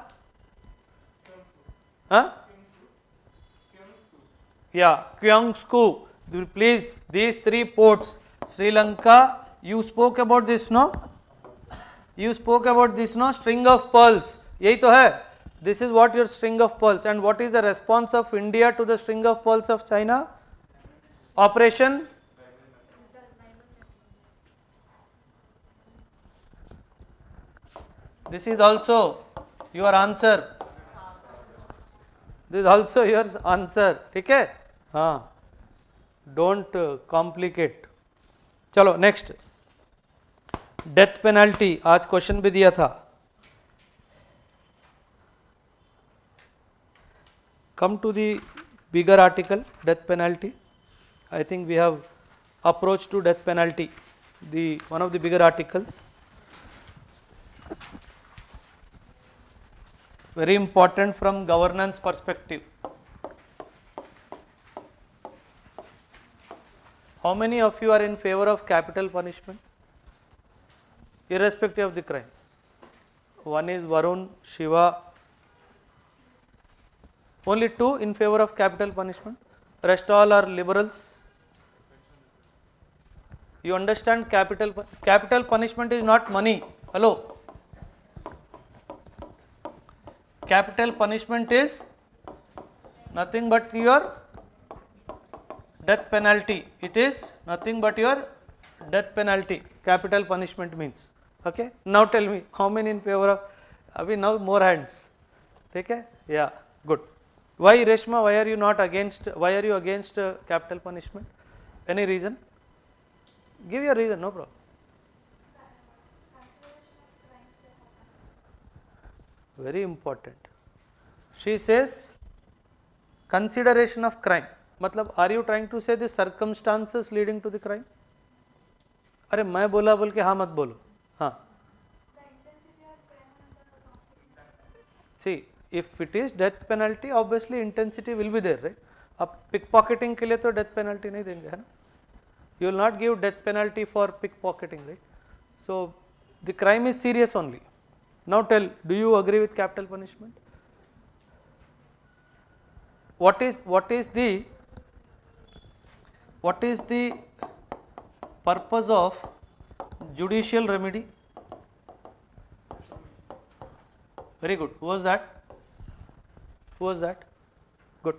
Huh? Yeah, Kyungsku. Please, these three ports, Sri Lanka, you spoke about this, no? You spoke about this, no? String of pearls. Yahi to hai. This is what your string of pearls. And what is the response of India to the string of pearls of China? Operation? This is also your answer. This is also your answer. ठीक है? हाँ. Don't complicate. चलो next. Death penalty. आज question भी दिया था. Come to the bigger article, death penalty. I think we have approach to death penalty, the one of the bigger articles. Very important from governance perspective. How many of you are in favor of capital punishment, irrespective of the crime? One is Varun, Shiva. Only two in favor of capital punishment. Rest all are liberals. You understand capital punishment is not money. Hello. Capital punishment is nothing but your death penalty. It is nothing but your death penalty. Capital punishment means. Okay. Now tell me, how many in favor of? Abhi now more hands. Okay. Yeah. Good. Why, Reshma? Why are you not against? Why are you against capital punishment? Any reason? Give your reason. No problem. Very important. She says consideration of crime. मतलब are you trying to say the circumstances leading to the crime? अरे मैं बोला बोल के हाँ मत बोलो. हाँ. See, if it is death penalty, obviously intensity will be there, right? अब pickpocketing के लिए तो death penalty नहीं देंगे, है ना? You will not give death penalty for pickpocketing, right? So the crime is serious only. Now tell, do you agree with capital punishment? What is the purpose of judicial remedy? Very good. Who was that? Who was that? Good.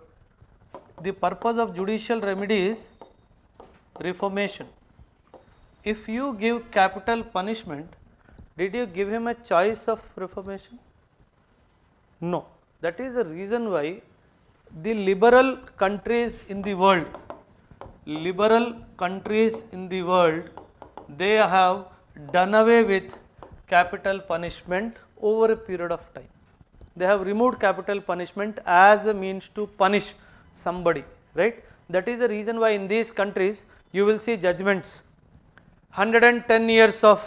The purpose of judicial remedy is reformation. if you give capital punishment, did you give him a choice of reformation? No. That is the reason why the liberal countries in the world, they have done away with capital punishment over a period of time. They have removed capital punishment as a means to punish somebody, right? That is the reason why in these countries you will see judgments 110 years of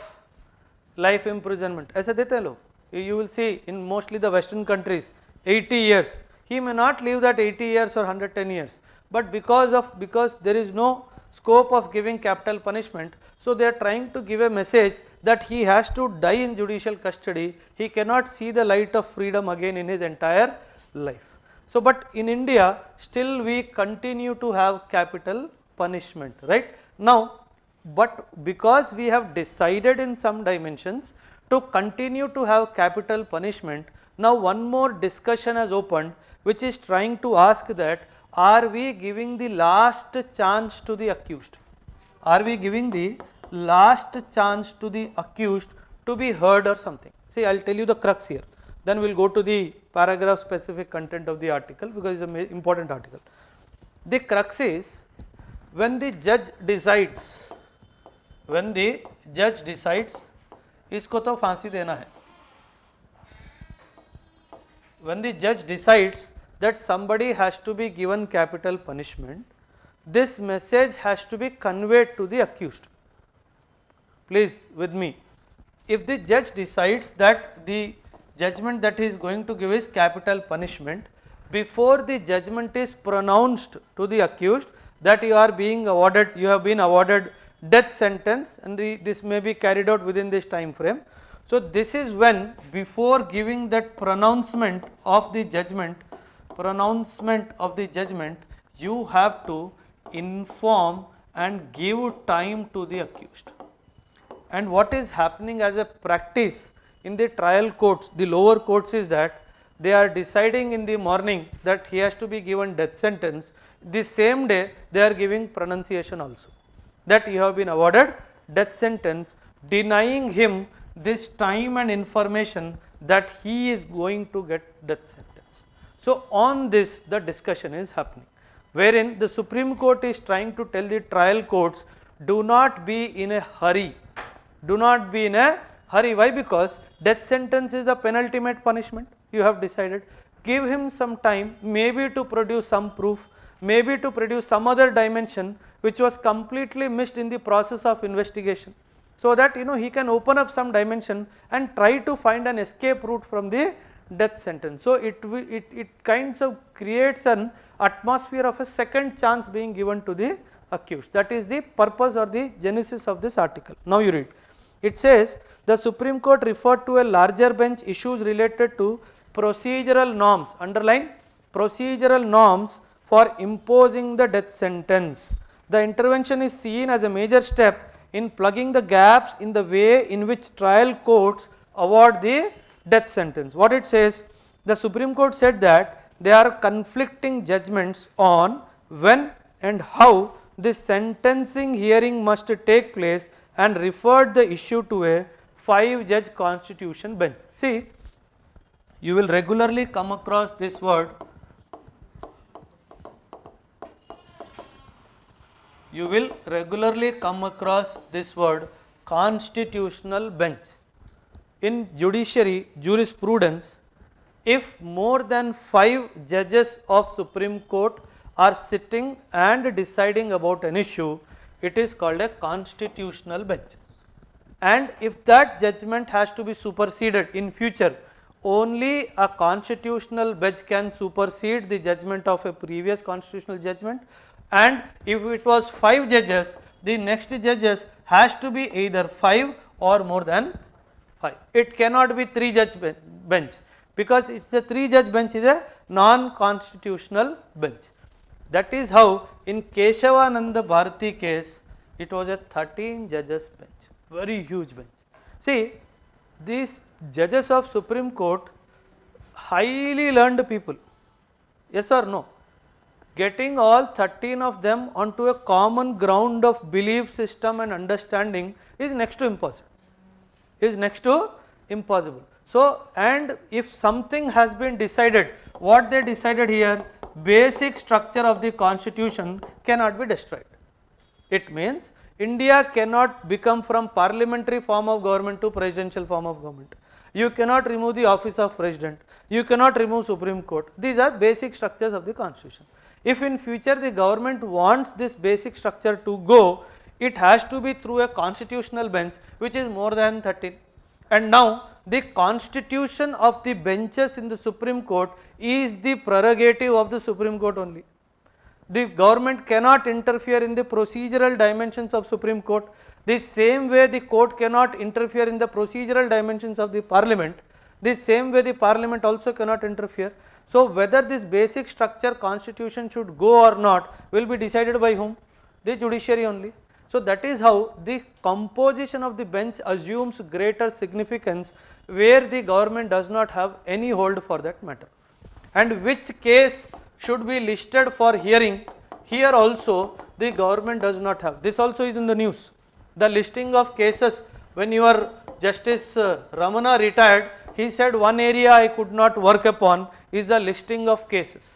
life imprisonment. ऐसे देते हैं लोग. You will see in mostly the Western countries 80 years. He may not live that 80 years or 110 years, but because there is no scope of giving capital punishment, so they are trying to give a message that he has to die in judicial custody. He cannot see the light of freedom again in his entire life. So, but in India still we continue to have capital punishment, right? Now, but because we have decided in some dimensions to continue to have capital punishment, now one more discussion has opened, which is trying to ask that are we giving the last chance to the accused? Are we giving the last chance to the accused to be heard or something? See, I will tell you the crux here, then we will go to the paragraph specific content of the article because it is an important article. The crux is when the judge decides, इसको तो फांसी देना है. When the judge decides that somebody has to be given capital punishment, this message has to be conveyed to the accused. Please with me. If the judge decides that the judgment that he is going to give is capital punishment, before the judgment is pronounced to the accused that you have been awarded death sentence, and this may be carried out within this time frame. So, this is when before giving that pronouncement of the judgment, you have to inform and give time to the accused. And what is happening as a practice in the trial courts, the lower courts, is that they are deciding in the morning that he has to be given death sentence. The same day they are giving pronunciation also, that you have been awarded death sentence, denying him this time and information that he is going to get death sentence. So, on this the discussion is happening, wherein the Supreme Court is trying to tell the trial courts, do not be in a hurry. Why? Because death sentence is the penultimate punishment. You have decided. Give him some time, maybe to produce some proof, maybe to produce some other dimension which was completely missed in the process of investigation, so that he can open up some dimension and try to find an escape route from the death sentence. So, it kinds of creates an atmosphere of a second chance being given to the accused. That is the purpose or the genesis of this article. Now, you read. It says the Supreme Court referred to a larger bench issues related to procedural norms, underline procedural norms for imposing the death sentence. The intervention is seen as a major step in plugging the gaps in the way in which trial courts award the death sentence. What it says, the Supreme Court said that there are conflicting judgments on when and how the sentencing hearing must take place and referred the issue to a 5-judge constitution bench. See, you will regularly come across this word. You will regularly come across this word constitutional bench. In judiciary jurisprudence, if more than 5 judges of Supreme Court are sitting and deciding about an issue, it is called a constitutional bench. And if that judgment has to be superseded in future, only a constitutional bench can supersede the judgment of a previous constitutional judgment. And if it was 5 judges, the next judges has to be either 5 or more than 5. It cannot be 3-judge bench, because it's a 3-judge bench is a non-constitutional bench. That is how in Keshavananda Bharati case, it was a 13 judges bench, very huge bench. See, these judges of Supreme Court, highly learned people, yes or no? getting all 13 of them onto a common ground of belief system and understanding is next to impossible. So, and if something has been decided, what they decided here, basic structure of the constitution cannot be destroyed. It means India cannot become from parliamentary form of government to presidential form of government. You cannot remove the office of president, you cannot remove Supreme Court. These are basic structures of the constitution. If in future the government wants this basic structure to go, it has to be through a constitutional bench which is more than 13. And now the constitution of the benches in the Supreme Court is the prerogative of the Supreme Court only. The government cannot interfere in the procedural dimensions of Supreme Court. The same way the court cannot interfere in the procedural dimensions of the parliament, the same way the parliament also cannot interfere. So whether this basic structure constitution should go or not will be decided by whom? The judiciary only. So that is how the composition of the bench assumes greater significance where the government does not have any hold for that matter. And which case should be listed for hearing, here also the government does not have. This also is in the news. The listing of cases, when your Justice Ramana retired, he said one area I could not work upon is the listing of cases.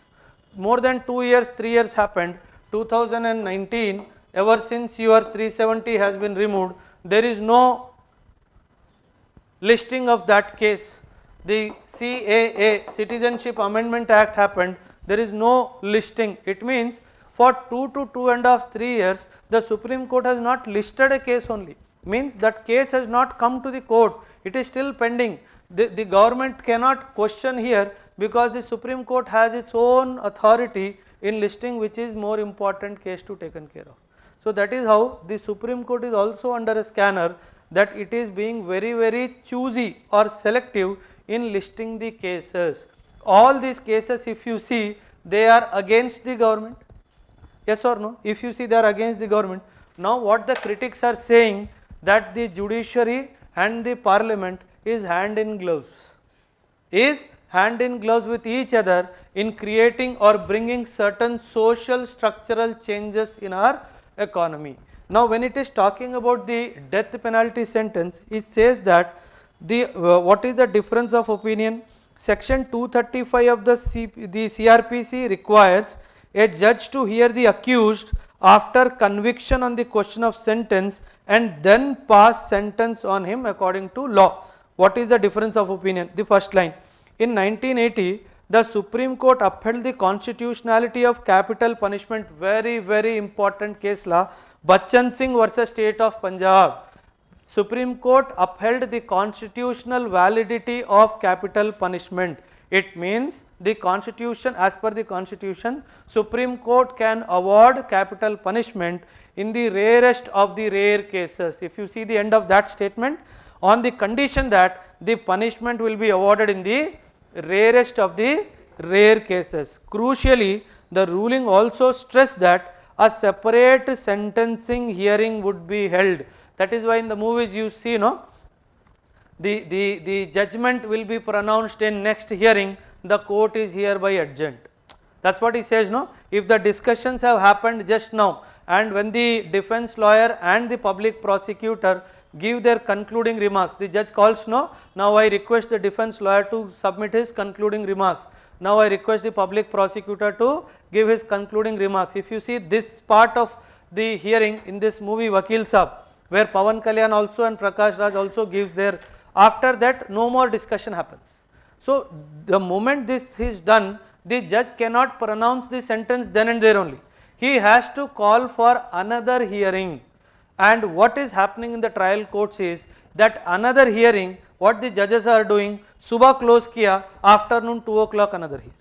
More than 2 years, 3 years happened, 2019, ever since your 370 has been removed, there is no listing of that case. The CAA, Citizenship Amendment Act happened, there is no listing. It means for 2 to 2.5, 3 years, the Supreme Court has not listed a case only. Means that case has not come to the court, it is still pending. The government cannot question here because the Supreme Court has its own authority in listing which is more important case to taken care of. So that is how the Supreme Court is also under a scanner, that it is being very choosy or selective in listing the cases. All these cases, if you see, they are against the government. Yes or no? If you see, they are against the government. Now what the critics are saying, that the judiciary and the parliament is hand in gloves with each other in creating or bringing certain social structural changes in our economy. Now when it is talking about the death penalty sentence, it says that what is the difference of opinion? Section 235 of the CRPC requires a judge to hear the accused after conviction on the question of sentence and then pass sentence on him according to law. What is the difference of opinion? The first line. In 1980, the Supreme Court upheld the constitutionality of capital punishment. Very important case law. Bachchan Singh versus State of Punjab. Supreme Court upheld the constitutional validity of capital punishment. It means the constitution, as per the constitution, Supreme Court can award capital punishment in the rarest of the rare cases. If you see the end of that statement, on the condition that the punishment will be awarded in the rarest of the rare cases. Crucially, the ruling also stressed that a separate sentencing hearing would be held. That is why in the movies you see, the judgment will be pronounced in next hearing, the court is hereby adjourned. That's what he says, no? If the discussions have happened just now, and when the defense lawyer and the public prosecutor give their concluding remarks, the judge calls, no, now I request the defense lawyer to submit his concluding remarks. Now I request the public prosecutor to give his concluding remarks. If you see this part of the hearing in this movie Vakil Saab, where Pawan Kalyan also and Prakash Raj also gives their, after that no more discussion happens. So the moment this is done, the judge cannot pronounce the sentence then and there only. He has to call for another hearing. And what is happening in the trial courts is that another hearing, what the judges are doing, subah close kiya, afternoon 2 o'clock another hearing.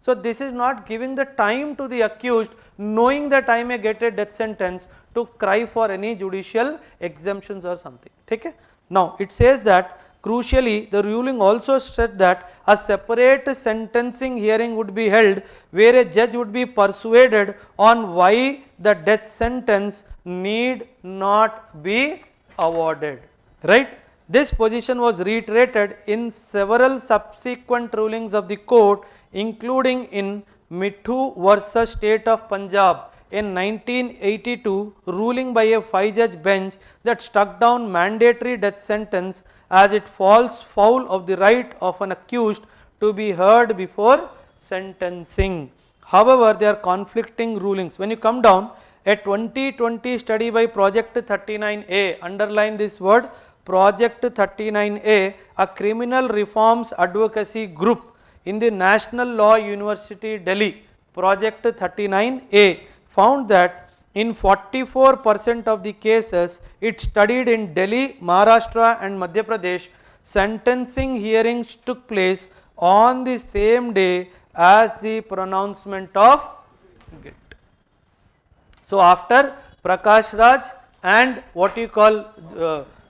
So this is not giving the time to the accused, knowing that I may get a death sentence, to cry for any judicial exemptions or something. Okay? Now it says that crucially the ruling also said that a separate sentencing hearing would be held where a judge would be persuaded on why the death sentence need not be awarded. Right? This position was reiterated in several subsequent rulings of the court, including in Mithu versus State of Punjab in 1982, ruling by a 5-judge bench that struck down mandatory death sentence as it falls foul of the right of an accused to be heard before sentencing. However, there are conflicting rulings. When you come down, a 2020 study by Project 39A, underline this word, Project 39A, a criminal reforms advocacy group in the National Law University Delhi, Project 39A, found that in 44% of the cases it studied in Delhi, Maharashtra and Madhya Pradesh, sentencing hearings took place on the same day as the pronouncement of guilt. So after Prakash Raj and what you call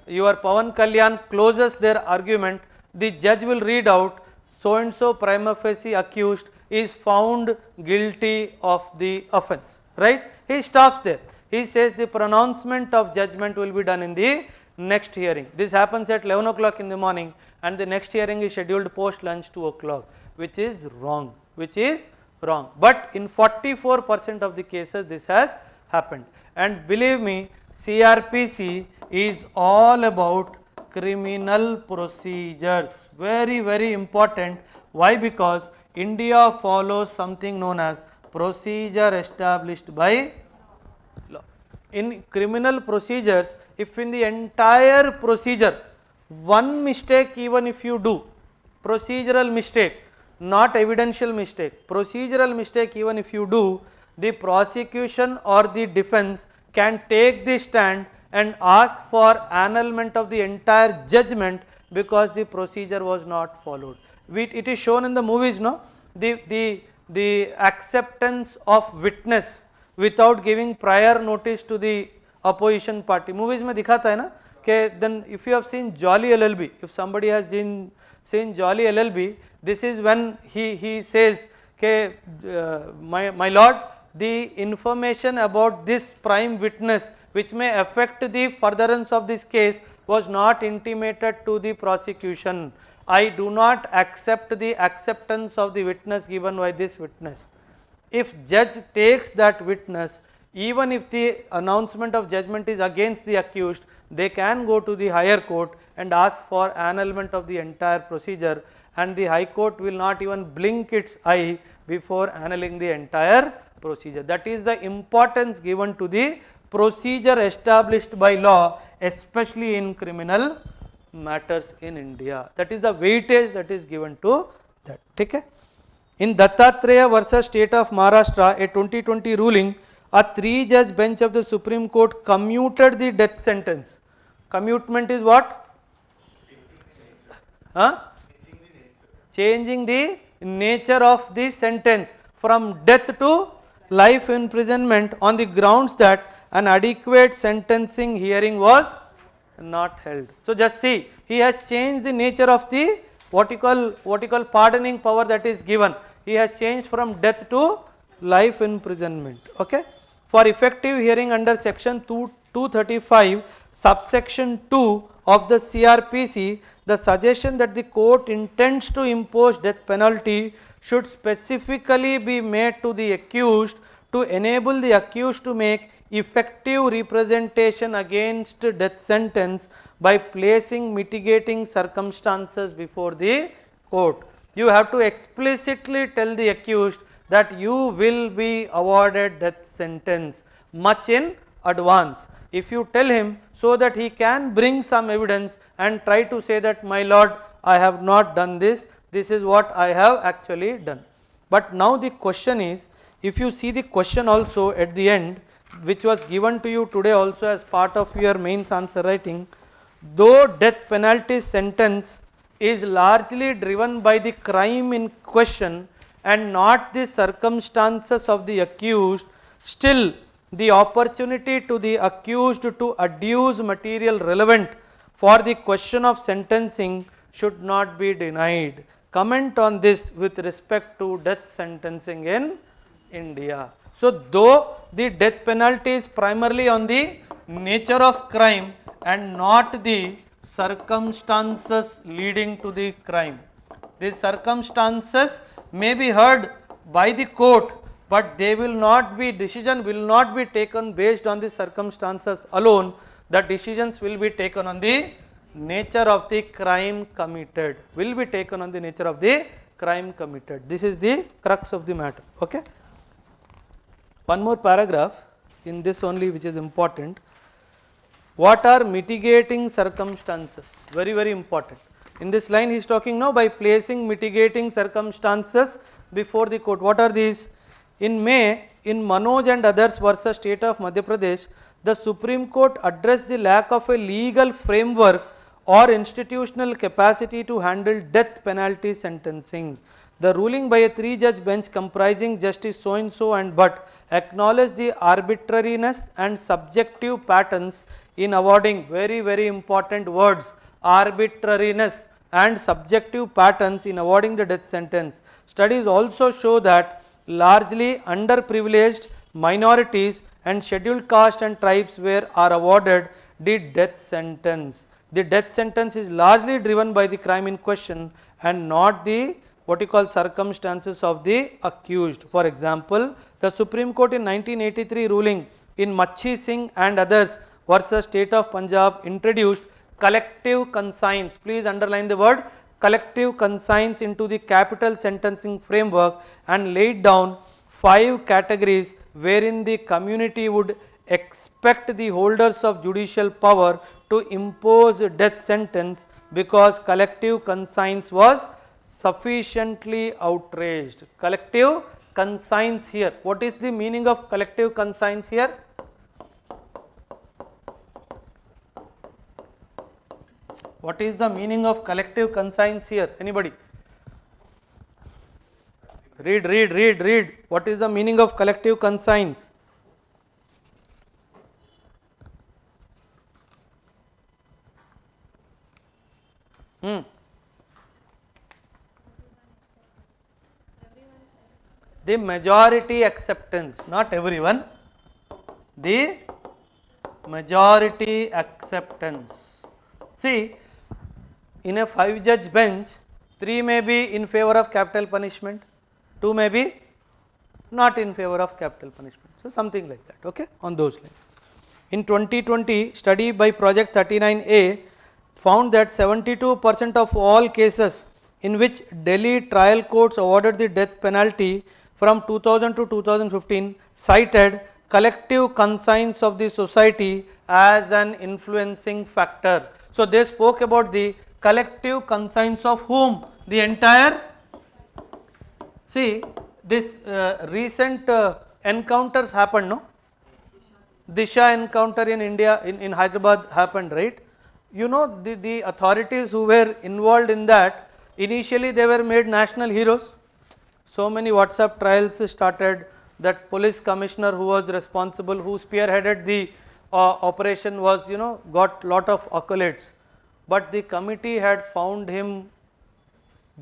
your Pawan Kalyan closes their argument, the judge will read out so and so prima facie accused is found guilty of the offence, right? He stops there. He says the pronouncement of judgment will be done in the next hearing. This happens at 11 o'clock in the morning and the next hearing is scheduled post lunch 2 o'clock, which is wrong, But in 44% of the cases this has happened. And believe me, CRPC is all about criminal procedures, very important. Why? Because India follows something known as procedure established by law. In criminal procedures, if in the entire procedure one mistake even if you do, procedural mistake, not evidential mistake, procedural mistake even if you do, the prosecution or the defense can take the stand and ask for annulment of the entire judgment because the procedure was not followed. It is shown in the movies, no? The acceptance of witness without giving prior notice to the opposition party. Movies mein dikhata hai na? Okay, then if you have seen Jolly LLB, if somebody has seen Jolly LLB, this is when he says, okay, my lord, the information about this prime witness which may affect the furtherance of this case was not intimated to the prosecution. I do not accept the acceptance of the witness given by this witness. If judge takes that witness, even if the announcement of judgment is against the accused, they can go to the higher court and ask for annulment of the entire procedure, and the high court will not even blink its eye before annulling the entire procedure. That is the importance given to the procedure established by law, especially in criminal matters in India. That is the weightage that is given to that. Okay? In Dattatreya versus State of Maharashtra, a 2020 ruling, a 3-judge bench of the Supreme Court commuted the death sentence. Commutement is what? Changing the nature of the sentence from death to life imprisonment on the grounds that an adequate sentencing hearing was not held. So just see, he has changed the nature of the what you call pardoning power that is given. He has changed from death to life imprisonment. Okay. For effective hearing under section 235 subsection 2 of the CRPC, the suggestion that the court intends to impose death penalty should specifically be made to the accused to enable the accused to make effective representation against death sentence by placing mitigating circumstances before the court. You have to explicitly tell the accused that you will be awarded death sentence much in advance. If you tell him so that he can bring some evidence and try to say that, my lord, I have not done this, this is what I have actually done. But now the question is, if you see the question also at the end, which was given to you today also as part of your mains answer writing, though death penalty sentence is largely driven by the crime in question and not the circumstances of the accused, still the opportunity to the accused to adduce material relevant for the question of sentencing should not be denied. Comment on this with respect to death sentencing in India. So though the death penalty is primarily on the nature of crime and not the circumstances leading to the crime. These circumstances may be heard by the court, but they will not be, decision will not be taken based on the circumstances alone. The decisions will be taken on the nature of the crime committed, will be taken on the nature of the crime committed. This is the crux of the matter. Okay. One more paragraph in this only which is important. What are mitigating circumstances? Very, very important. In this line he is talking now by placing mitigating circumstances before the court. What are these? In May, in Manoj and others versus State of Madhya Pradesh, the Supreme Court addressed the lack of a legal framework or institutional capacity to handle death penalty sentencing. The ruling by a 3-judge bench comprising Justice so-and-so and but acknowledged the arbitrariness and subjective patterns in awarding, very, very important words, arbitrariness and subjective patterns in awarding the death sentence. Studies also show that largely underprivileged minorities and scheduled caste and tribes are awarded the death sentence. The death sentence is largely driven by the crime in question and not the what you call circumstances of the accused. For example, the Supreme Court in 1983 ruling in Machi Singh and others versus State of Punjab introduced collective conscience. Please underline the word collective conscience into the capital sentencing framework and laid down 5 categories wherein the community would expect the holders of judicial power to impose death sentence because collective conscience was sufficiently outraged. Collective conscience here. What is the meaning of collective conscience here? What is the meaning of collective conscience here? Anybody? Read. What is the meaning of collective conscience? The majority acceptance, not everyone. The majority acceptance. See, in a 5-judge bench, 3 may be in favor of capital punishment, 2 may be not in favor of capital punishment. So, something like that, okay, on those lines. In 2020, study by Project 39A found that 72% of all cases in which Delhi trial courts awarded the death penalty from 2000 to 2015 cited collective conscience of the society as an influencing factor. So, they spoke about the collective conscience of whom? The entire, see this recent encounters happened, no? Disha encounter in India, in Hyderabad happened, right? You know the authorities who were involved in that, initially they were made national heroes. So many WhatsApp trials started, that police commissioner who was responsible, who spearheaded the operation was, you know, got lot of accolades. But the committee had found him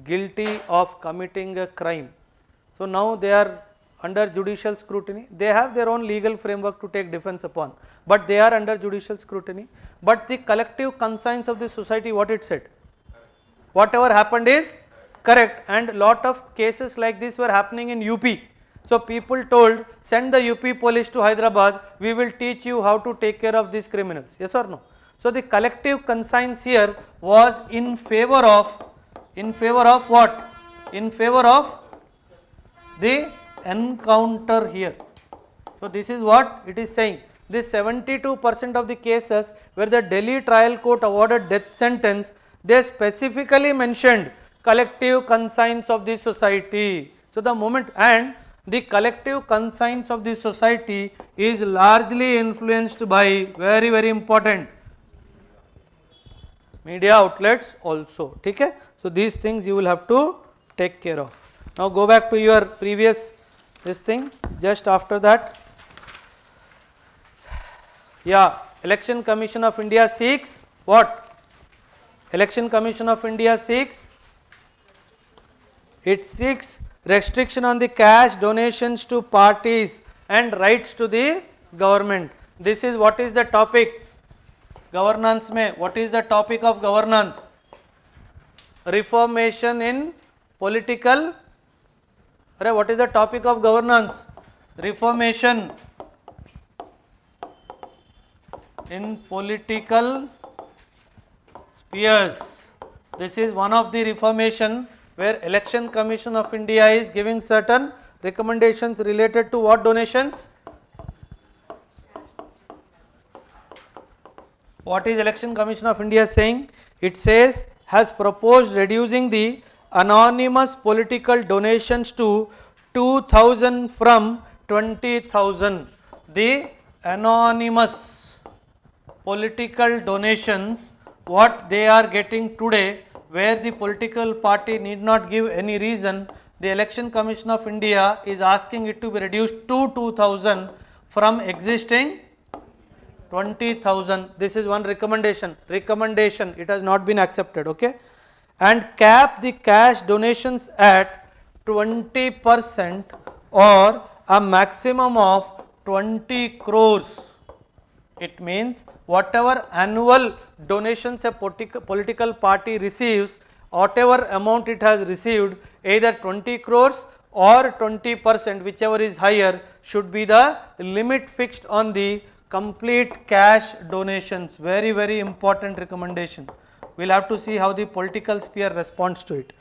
guilty of committing a crime. So now they are under judicial scrutiny. They have their own legal framework to take defense upon, but they are under judicial scrutiny. But the collective conscience of the society, what it said? Whatever happened is correct, and lot of cases like this were happening in UP. So people told, send the UP police to Hyderabad, we will teach you how to take care of these criminals. Yes or no? So the collective conscience here was in favor of what? In favor of the encounter here. So this is what it is saying. This 72% of the cases where the Delhi trial court awarded death sentence, they specifically mentioned collective conscience of the society. So the moment, and the collective conscience of the society is largely influenced by, very, very important, media outlets also. Okay? So these things you will have to take care of. Now go back to your previous this thing, just after that. Yeah, Election Commission of India seeks what? Election Commission of India seeks, it seeks restriction on the cash donations to parties and rights to the government. This is what is the topic? governance में what is the topic of governance? Reformation in political. अरे what is the topic of governance? Reformation in political spheres. This is one of the reformation where Election Commission of India is giving certain recommendations related to what donations? What is Election Commission of India saying? It says has proposed reducing the anonymous political donations to 2,000 from 20,000. The anonymous political donations what they are getting today, where the political party need not give any reason, the Election Commission of India is asking it to be reduced to 2,000 from existing 20,000. This is one recommendation. Recommendation, it has not been accepted, okay? And cap the cash donations at 20% or a maximum of 20 crores. It means whatever annual donations a political party receives, whatever amount it has received, either 20 crores or 20%, whichever is higher, should be the limit fixed on the complete cash donations. Very, very important recommendation. We will have to see how the political sphere responds to it.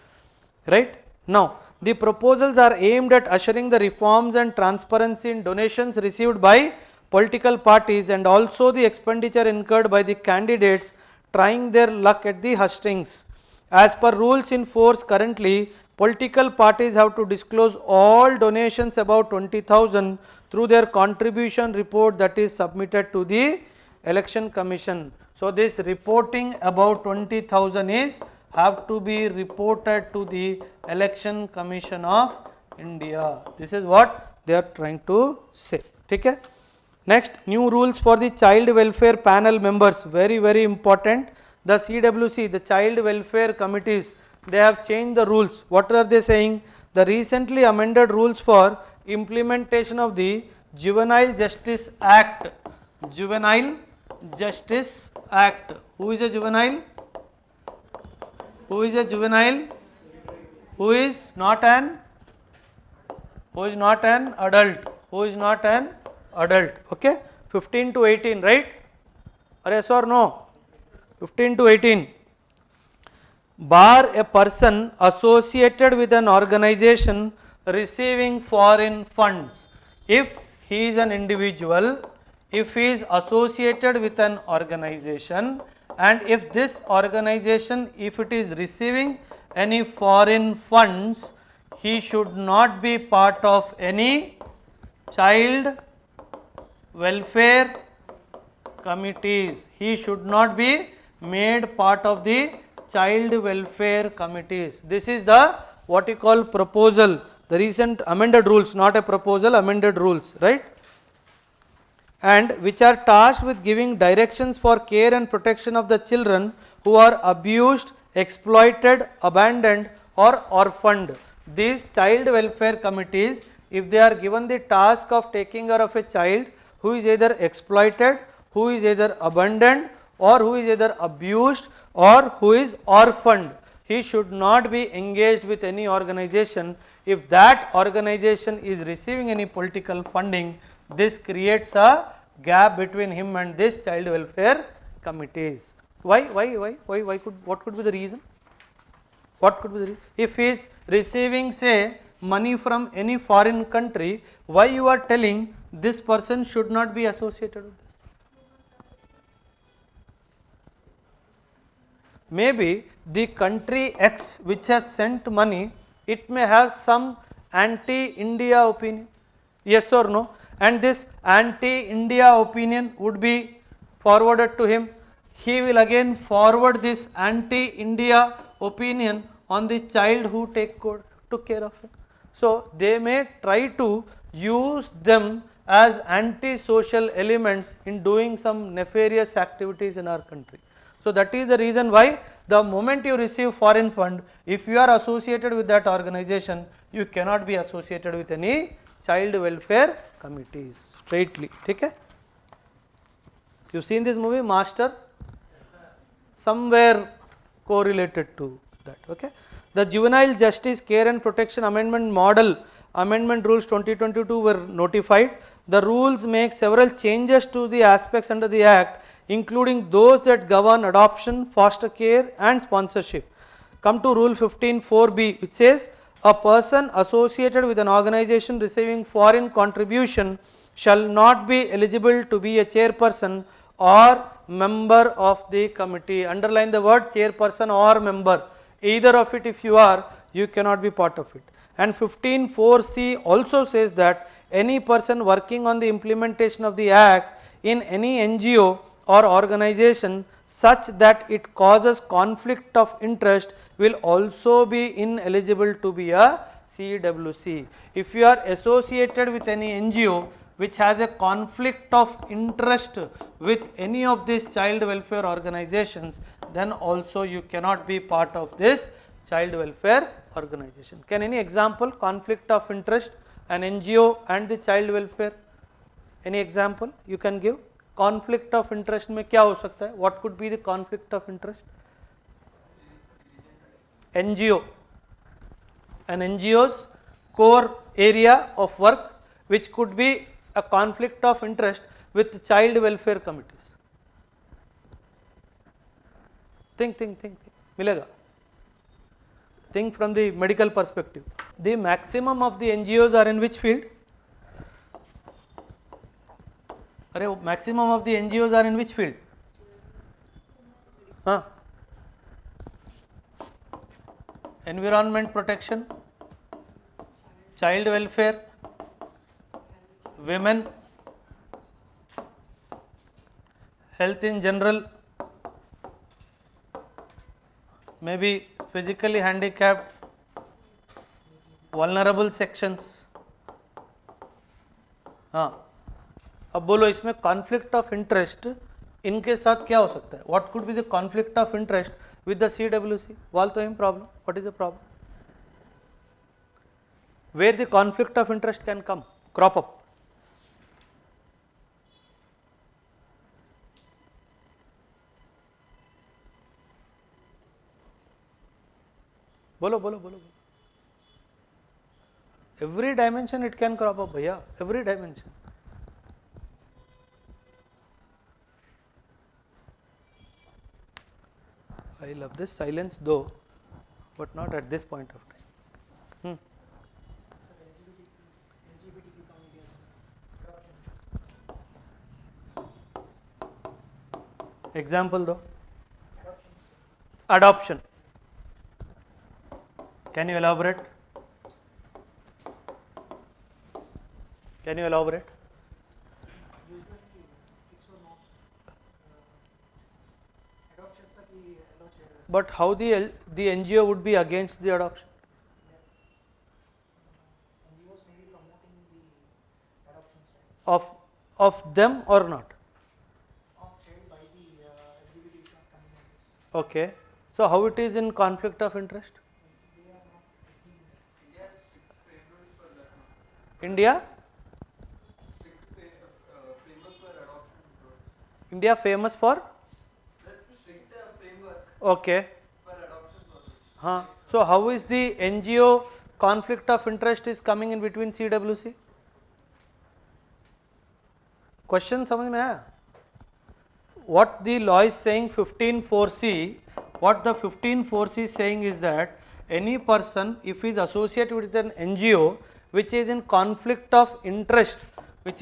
Right? Now, the proposals are aimed at ushering the reforms and transparency in donations received by political parties and also the expenditure incurred by the candidates trying their luck at the hustings. As per rules in force currently, political parties have to disclose all donations above 20,000 through their contribution report that is submitted to the Election Commission. So, this reporting about 20,000 is have to be reported to the Election Commission of India. This is what they are trying to say. Okay? Next, new rules for the child welfare panel members, very, very important. The CWC, the child welfare committees, they have changed the rules. What are they saying? The recently amended rules for implementation of the Juvenile Justice Act. Juvenile Justice Act. Who is a juvenile? Who is a juvenile? Who is not an adult? Who is not an adult? Okay, 15 to 18, right? Or yes or no? 15 to 18. Bar a person associated with an organization receiving foreign funds. If he is an individual, if he is associated with an organization, and if this organization, if it is receiving any foreign funds, he should not be part of any child welfare committees. He should not be made part of the child welfare committees. This is the what you call proposal, the recent amended rules, not a proposal, amended rules, right? And which are tasked with giving directions for care and protection of the children who are abused, exploited, abandoned or orphaned. These child welfare committees, if they are given the task of taking care of a child who is either exploited, who is either abandoned or who is either abused or who is orphaned, he should not be engaged with any organization. If that organization is receiving any political funding, this creates a gap between him and this child welfare committees. Why what could be the reason? What could be the reason? If he is receiving, say, money from any foreign country, why you are telling this person should not be associated with this? Maybe the country X which has sent money, it may have some anti-India opinion, yes or no, and this anti-India opinion would be forwarded to him. He will again forward this anti-India opinion on the child who took care of him. So, they may try to use them as anti-social elements in doing some nefarious activities in our country. So, that is the reason why the moment you receive foreign fund, if you are associated with that organization, you cannot be associated with any child welfare committees straightly. Okay? You seen this movie Master? somewhere correlated to that. Okay. The Juvenile Justice Care and Protection Amendment Model Amendment Rules 2022 were notified. The rules make several changes to the aspects under the Act, including those that govern adoption, foster care and sponsorship. Come to Rule 15(4)(b), which says a person associated with an organization receiving foreign contribution shall not be eligible to be a chairperson or member of the committee. Underline the word chairperson or member. Either of it if you are, you cannot be part of it. And 15(4)(c) also says that any person working on the implementation of the Act in any NGO or organization such that it causes conflict of interest will also be ineligible to be a CWC. If you are associated with any NGO which has a conflict of interest with any of these child welfare organizations, then also you cannot be part of this child welfare organization. Can any example conflict of interest, an NGO and the child welfare? Any example you can give? Conflict of interest में क्या हो सकता है? What could be the conflict of interest? NGO. An NGO's core area of work which could be a conflict of interest with child welfare committees. Think. मिलेगा. Think from the medical perspective. The maximum of the NGOs are in which field? Maximum of the NGOs are in which field? Environment protection, child welfare, women, health in general, maybe physically handicapped, vulnerable sections. अब बोलो इसमें conflict of interest इनके साथ क्या हो सकता है? What could be the conflict of interest with the CWC? वाल तो problem. What is the problem? Where the conflict of interest can come crop up? बोलो. Every dimension it can crop up, भैया. Every dimension. I love this silence though, but not at this point of time. Example though? Adoption. Can you elaborate? But how the NGO would be against the adoption? NGOs may be promoting the adoption Of them or not? of child by the LGBT communities. Okay. So how it is in conflict of interest? They are not India? India famous for? Okay. So how is the NGO conflict of interest is coming in between CWC? Question समझ में आया? What the law is saying 15(4)(c), what the 15(4)(c) is saying is that any person if he is associated with an NGO which is in conflict of interest, with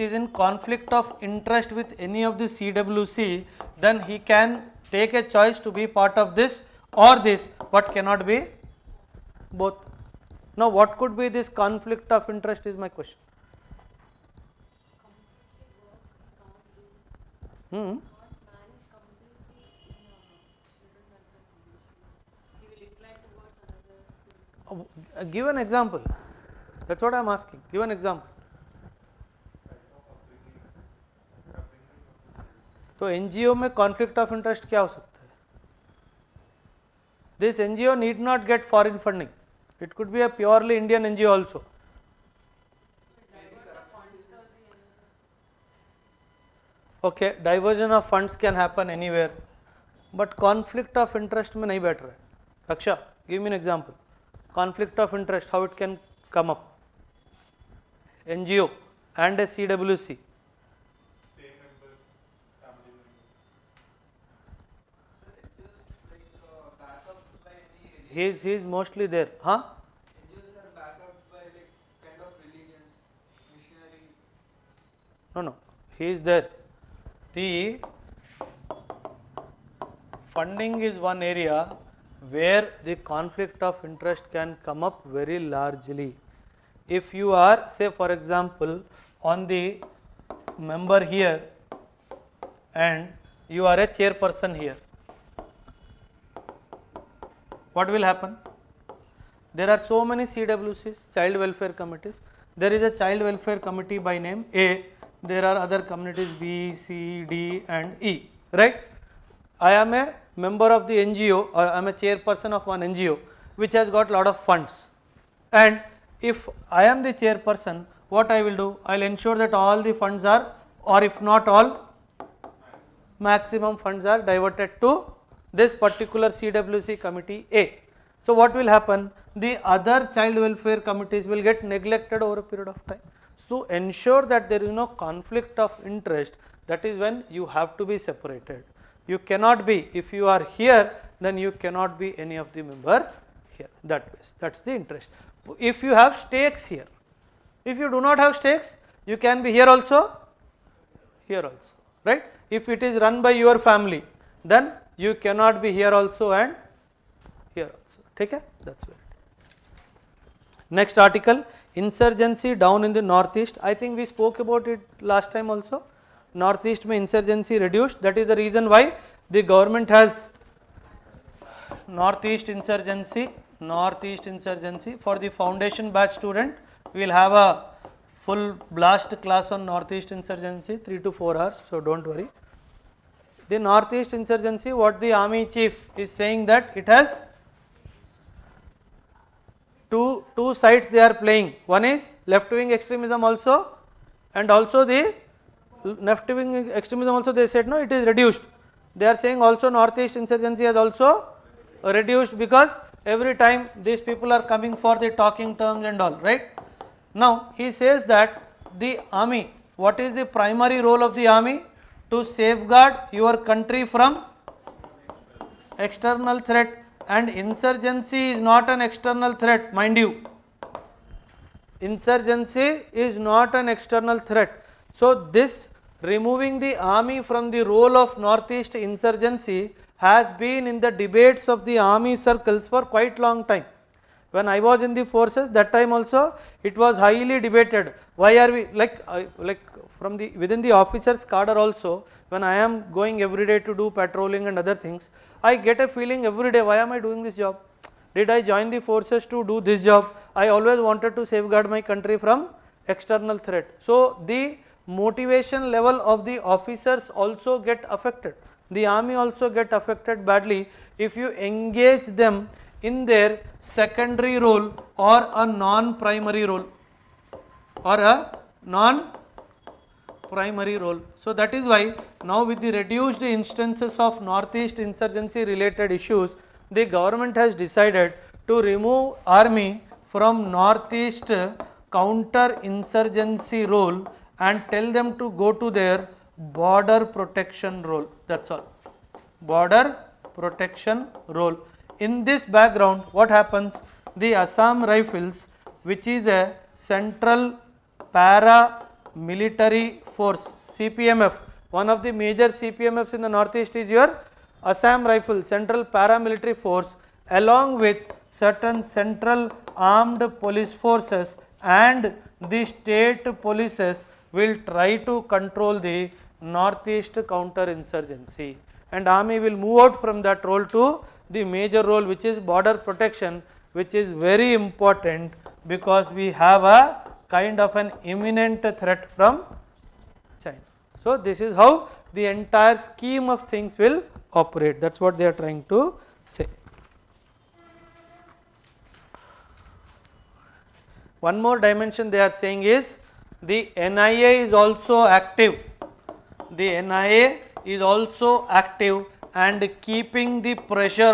any of the CWC, then he can take a choice to be part of this or this, but cannot be both. Now what could be this conflict of interest is my question. Give an example. That's what I am asking. Give an example. तो NGO में conflict of interest क्या हो सकता है? This NGO need not get foreign funding. It could be a purely Indian NGO also. Okay, diversion of funds can happen anywhere. But conflict of interest में नहीं बैठ रहा है. Raksha, give me an example. Conflict of interest, how it can come up? NGO and a CWC. Same members, family members. So it is like backup by any He is mostly there. Huh? NGOs are backup by like kind of religions, missionary. No. He is there. The funding is one area where the conflict of interest can come up very largely. If you are, say for example, on the member here and you are a chairperson here, what will happen? There are so many CWCs, child welfare committees. There is a child welfare committee by name A. There are other committees B, C, D and E, right? I am a member of the NGO, I am a chairperson of one NGO which has got lot of funds, and if I am the chairperson, what I will do? I will ensure that all the funds are, or if not all, maximum funds are diverted to this particular CWC committee A. So what will happen? The other child welfare committees will get neglected over a period of time. So ensure that there is no conflict of interest, that is when you have to be separated. You cannot be, if you are here, then you cannot be any of the member here, that is the interest. If you have stakes here, if you do not have stakes, you can be here also, right? If it is run by your family, then you cannot be here also and here also. Okay? That's where it is. Next article, insurgency down in the northeast. I think we spoke about it last time also. Northeast mein insurgency reduced. That is the reason why the government has northeast insurgency for the foundation batch student. We will have a full blast class on northeast insurgency, 3 to 4 hours, so don't worry. The northeast insurgency, what the army chief is saying, that it has two sides they are playing. One is left wing extremism also, and also the left wing extremism also they said no, it is reduced. They are saying also northeast insurgency has also reduced, because every time these people are coming for the talking terms and all, right? Now he says that the army, what is the primary role of the army? To safeguard your country from external threat, and insurgency is not an external threat, mind you. Insurgency is not an external threat. So this removing the army from the role of northeast insurgency has been in the debates of the army circles for quite long time. When I was in the forces, that time also it was highly debated. Why are we like from the within the officers cadre also, when I am going every day to do patrolling and other things, I get a feeling every day, why am I doing this job? Did I join the forces to do this job? I always wanted to safeguard my country from external threat. So the motivation level of the officers also get affected. The army also get affected badly if you engage them in their secondary role or a non-primary role So that is why now with the reduced instances of northeast insurgency related issues, the government has decided to remove army from northeast counter insurgency role and tell them to go to their border protection role. That's all. Border protection role. In this background, what happens? The Assam Rifles, which is a central paramilitary force, CPMF, one of the major CPMFs in the northeast is your Assam Rifle, central paramilitary force, along with certain central armed police forces and the state polices will try to control the northeast counter insurgency, and army will move out from that role to the major role, which is border protection, which is very important because we have a kind of an imminent threat from China. So this is how the entire scheme of things will operate. That's what they are trying to say. One more dimension they are saying is the NIA is also active. The NIA is also active, and keeping the pressure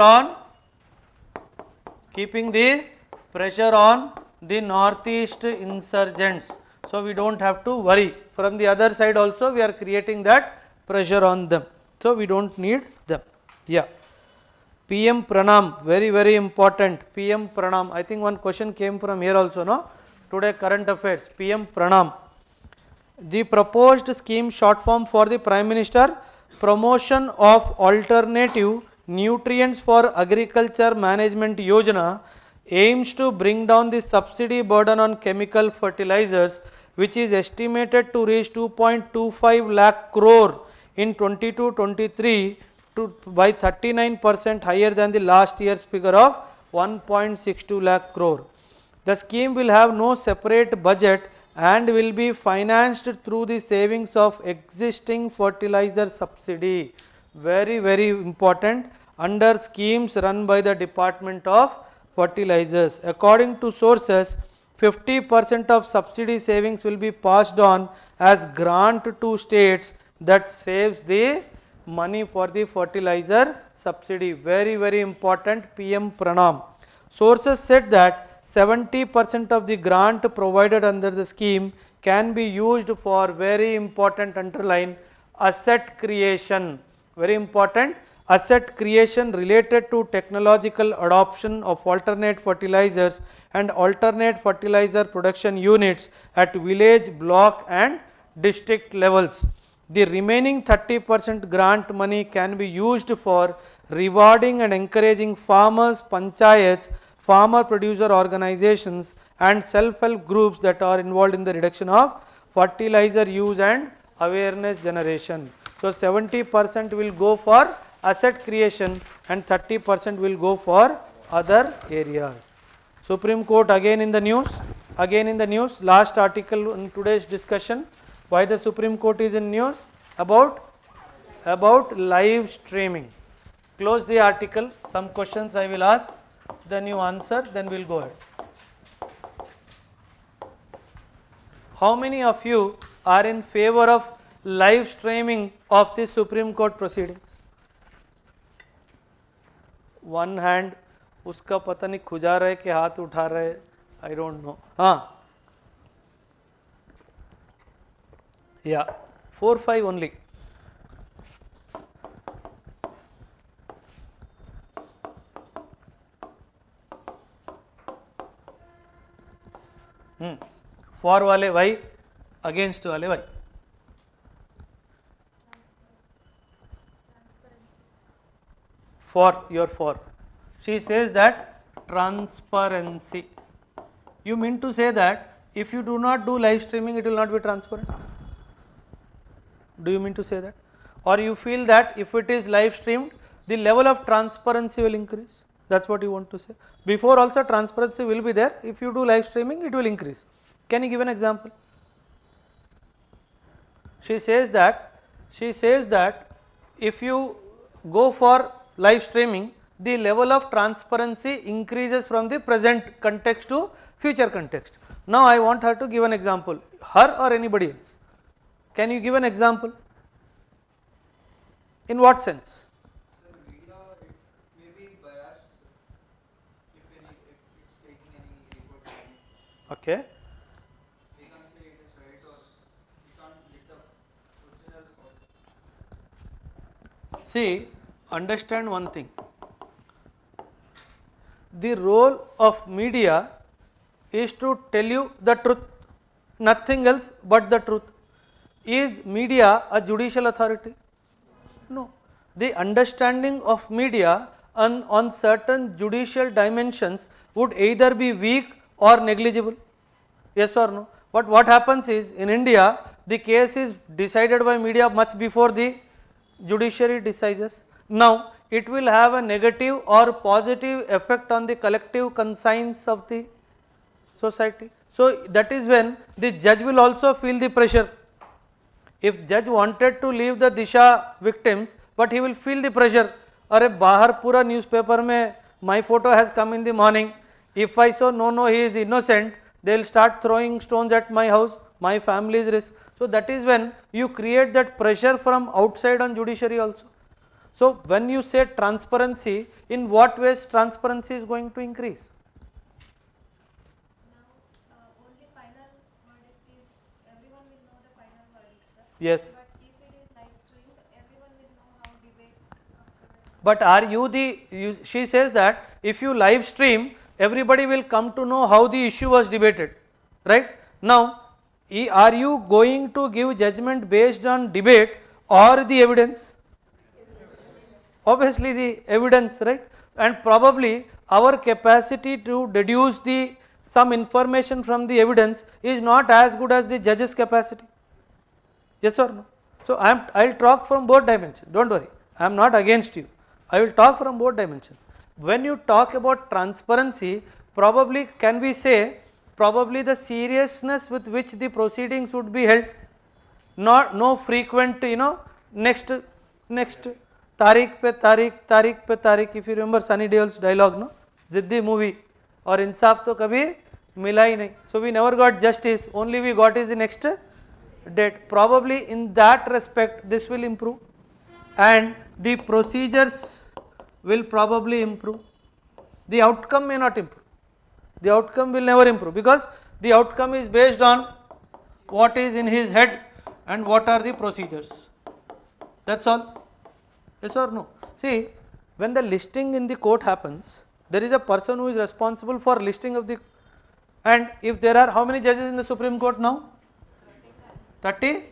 on the northeast insurgents. So we don't have to worry. From the other side also we are creating that pressure on them. So we don't need them. Yeah. PM Pranam, very, very important. PM Pranam. I think one question came from here also, no? Today current affairs. PM Pranam. The proposed scheme short form for the Prime Minister, promotion of alternative nutrients for agriculture management Yojana, aims to bring down the subsidy burden on chemical fertilizers, which is estimated to reach 2.25 lakh crore in 22-23 by 39% higher than the last year's figure of 1.62 lakh crore. The scheme will have no separate budget and will be financed through the savings of existing fertilizer subsidy. Very, very important, under schemes run by the Department of Fertilizers. According to sources, 50% of subsidy savings will be passed on as grant to states, that saves the money for the fertilizer subsidy. Very, very important, PM Pranam. Sources said that 70% of the grant provided under the scheme can be used for, very important, underline, asset creation. Very important, asset creation related to technological adoption of alternate fertilizers and alternate fertilizer production units at village, block and district levels. The remaining 30% grant money can be used for rewarding and encouraging farmers, panchayats, farmer producer organizations and self-help groups that are involved in the reduction of fertilizer use and awareness generation. So 70% will go for asset creation and 30% will go for other areas. Supreme Court again in the news, last article in today's discussion. Why the Supreme Court is in news? About live streaming. Close the article, some questions I will ask, then you answer, then we will go ahead. How many of you are in favor of live streaming of the Supreme Court proceedings? One hand, उसका पता नहीं खुजा रहे कि हाथ उठा रहे, I don't know. हाँ, yeah, 4-5 only. For वाले भाई, against वाले भाई. For. She says that transparency. You mean to say that if you do not do live streaming, it will not be transparent? Do you mean to say that? Or you feel that if it is live streamed, the level of transparency will increase? That's what you want to say. Before also transparency will be there. If you do live streaming, it will increase. Can you give an example? She says that if you go for live streaming, the level of transparency increases from the present context to future context. Now I want her to give an example, her or anybody else. Can you give an example? In what sense? Sir, media, it may be biased if it's taking any report from it. Okay. We can't say it is right or we can't get the original or. See, understand one thing. The role of media is to tell you the truth, nothing else but the truth. Is media a judicial authority? No. The understanding of media on certain judicial dimensions would either be weak or negligible. Yes or no? But what happens is, in India, the case is decided by media much before the judiciary decides. Now, it will have a negative or positive effect on the collective conscience of the society. So that is when the judge will also feel the pressure. If judge wanted to leave the Disha victims, but he will feel the pressure. अरे बाहर पूरा newspaper में my photo has come in the morning. If I say no, he is innocent, they will start throwing stones at my house. My family is risk. So that is when you create that pressure from outside on judiciary also. So when you say transparency, in what ways transparency is going to increase? Now, only final verdict is everyone will know the final verdict, sir. Yes. But if it is live streamed, everyone will know how debate occurred. But are you she says that if you live stream, everybody will come to know how the issue was debated, right? Now, are you going to give judgment based on debate or the evidence? Obviously the evidence, right? And probably our capacity to deduce some information from the evidence is not as good as the judge's capacity. Yes or no? So I'll talk from both dimensions. Don't worry, I am not against you. I will talk from both dimensions. When you talk about transparency, probably can we say probably the seriousness with which the proceedings would be held, no frequent next तारीख पे तारीख. If you remember Sunny Deol's dialogue, no, Ziddi movie, और इंसाफ तो कभी मिला ही नहीं. So we never got justice, only we got is the next date. Probably in that respect this will improve and the procedures will probably improve. The outcome may not improve. The outcome will never improve because the outcome is based on what is in his head and what are the procedures. That's all. Yes or no? See, when the listing in the court happens, there is a person who is responsible for listing of the, and if there are how many judges in the Supreme Court now? 30?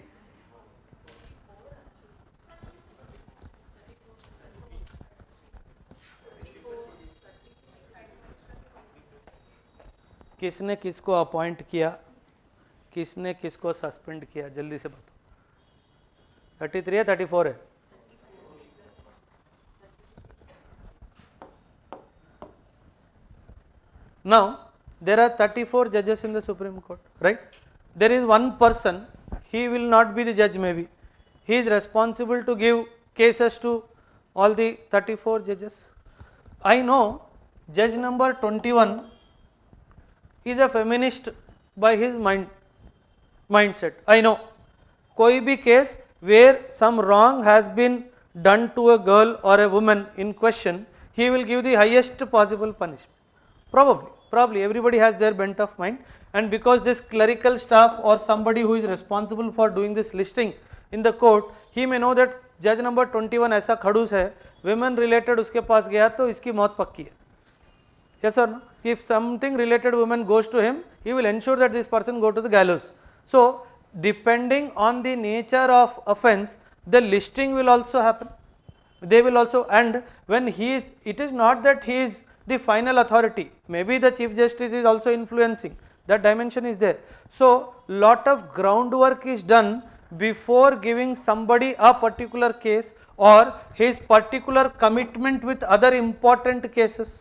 किसने किसको appoint किया, किसने किसको suspend किया, जल्दी से बताओ. 33 है 34 है? Now there are 34 judges in the Supreme Court, right? There is one person, he will not be the judge maybe. He is responsible to give cases to all the 34 judges. I know judge number 21 is a feminist by his mindset. I know. कोई भी case where some wrong has been done to a girl or a woman in question, he will give the highest possible punishment. Probably everybody has their bent of mind, and because this clerical staff or somebody who is responsible for doing this listing in the court, he may know that judge number 21 ऐसा खड़ूस है, women related उसके पास गया तो इसकी मौत पक्की है. Yes or no? If something related women goes to him, he will ensure that this person go to the gallows. So depending on the nature of offence, the listing will also happen. They will also, and when he is, it is not that he is the final authority, maybe the Chief Justice is also influencing, that dimension is there. So lot of groundwork is done before giving somebody a particular case or his particular commitment with other important cases,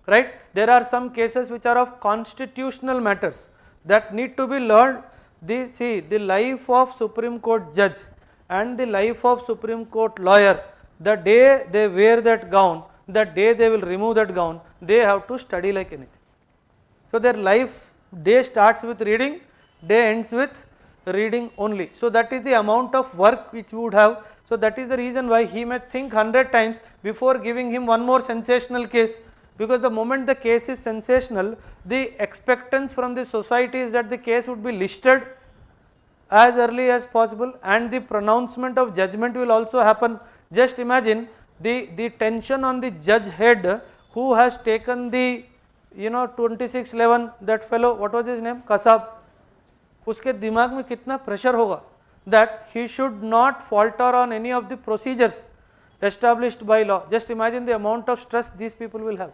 right? There are some cases which are of constitutional matters that need to be learned. The life of Supreme Court judge and the life of Supreme Court lawyer, the day they wear that gown, the day they will remove that gown, they have to study like anything. So their life day starts with reading, day ends with reading only. So that is the amount of work which we would have. So that is the reason why he may think 100 times before giving him one more sensational case, because the moment the case is sensational, the expectance from the society is that the case would be listed as early as possible and the pronouncement of judgment will also happen. Just imagine the tension on the judge head who has taken the 2611, that fellow, what was his name, Kasab, उसके दिमाग में कितना pressure होगा that he should not falter on any of the procedures established by law. Just imagine the amount of stress these people will have.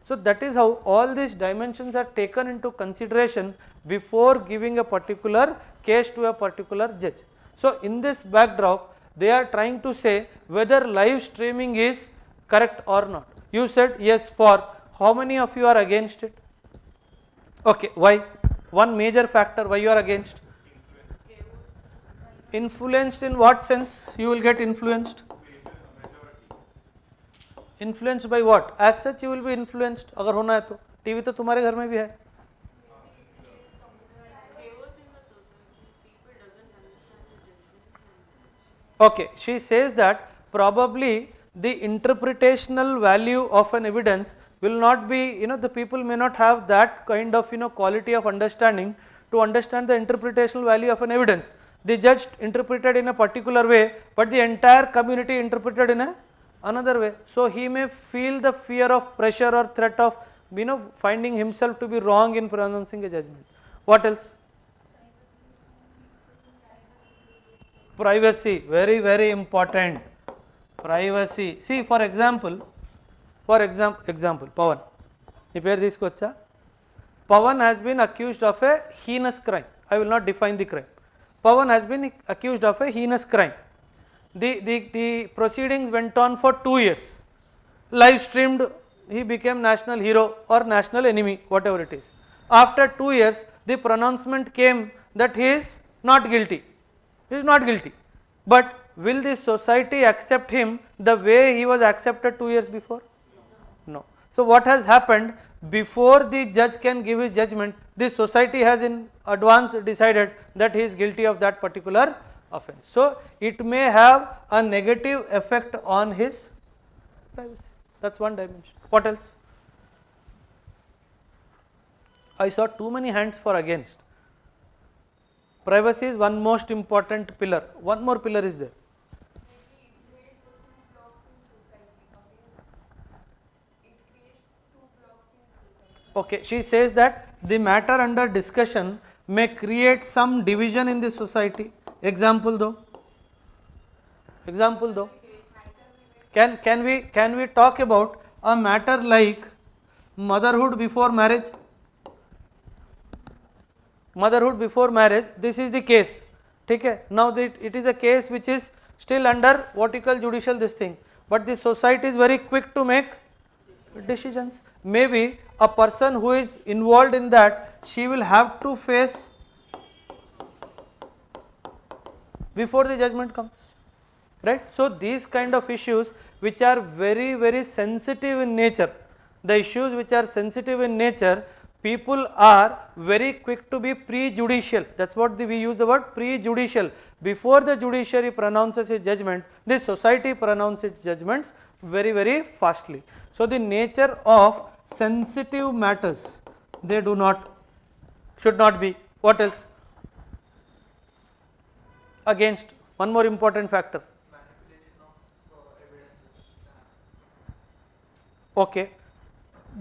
So that is how all these dimensions are taken into consideration before giving a particular case to a particular judge. So in this backdrop, they are trying to say whether live streaming is correct or not. You said yes for. How many of you are against it? Okay, why? One major factor why you are against. Influenced in what sense you will get influenced? Influenced by what? As such you will be influenced. अगर होना है तो TV तो तुम्हारे घर में भी है. Okay, she says that probably the interpretational value of an evidence will not be, the people may not have that kind of, quality of understanding to understand the interpretational value of an evidence. The judge interpreted in a particular way, but the entire community interpreted in another way. So he may feel the fear of pressure or threat of, finding himself to be wrong in pronouncing a judgment. What else? Privacy, very, very important. Privacy. See, for example, Pawan. Ni పేరు తీసుకొచ్చా? Pawan has been accused of a heinous crime. I will not define the crime. Pawan has been accused of a heinous crime. The proceedings went on for 2 years. Live streamed, he became national hero or national enemy, whatever it is. After 2 years, the pronouncement came that he is not guilty. He is not guilty. But will the society accept him the way he was accepted 2 years before? No. So what has happened? Before the judge can give his judgment, the society has in advance decided that he is guilty of that particular offence. So it may have a negative effect on his privacy. That's one dimension. What else? I saw too many hands for against. Privacy is one most important pillar. One more pillar is there. Okay, she says that the matter under discussion may create some division in the society. Example though. Example though. Can we talk about a matter like motherhood before marriage? Motherhood before marriage, this is the case. Okay? Now it is a case which is still under what you call judicial this thing, but the society is very quick to make decisions. Maybe a person who is involved in that, she will have to face before the judgment comes, right? So these kind of issues which are very, very sensitive in nature, the issues which are sensitive in nature, people are very quick to be prejudicial. That's what we use the word prejudicial. Before the judiciary pronounces its judgment, the society pronounces its judgments very, very fastly. So the nature of sensitive matters, they should not be. What else? Against, one more important factor. Manipulation of evidences. Okay,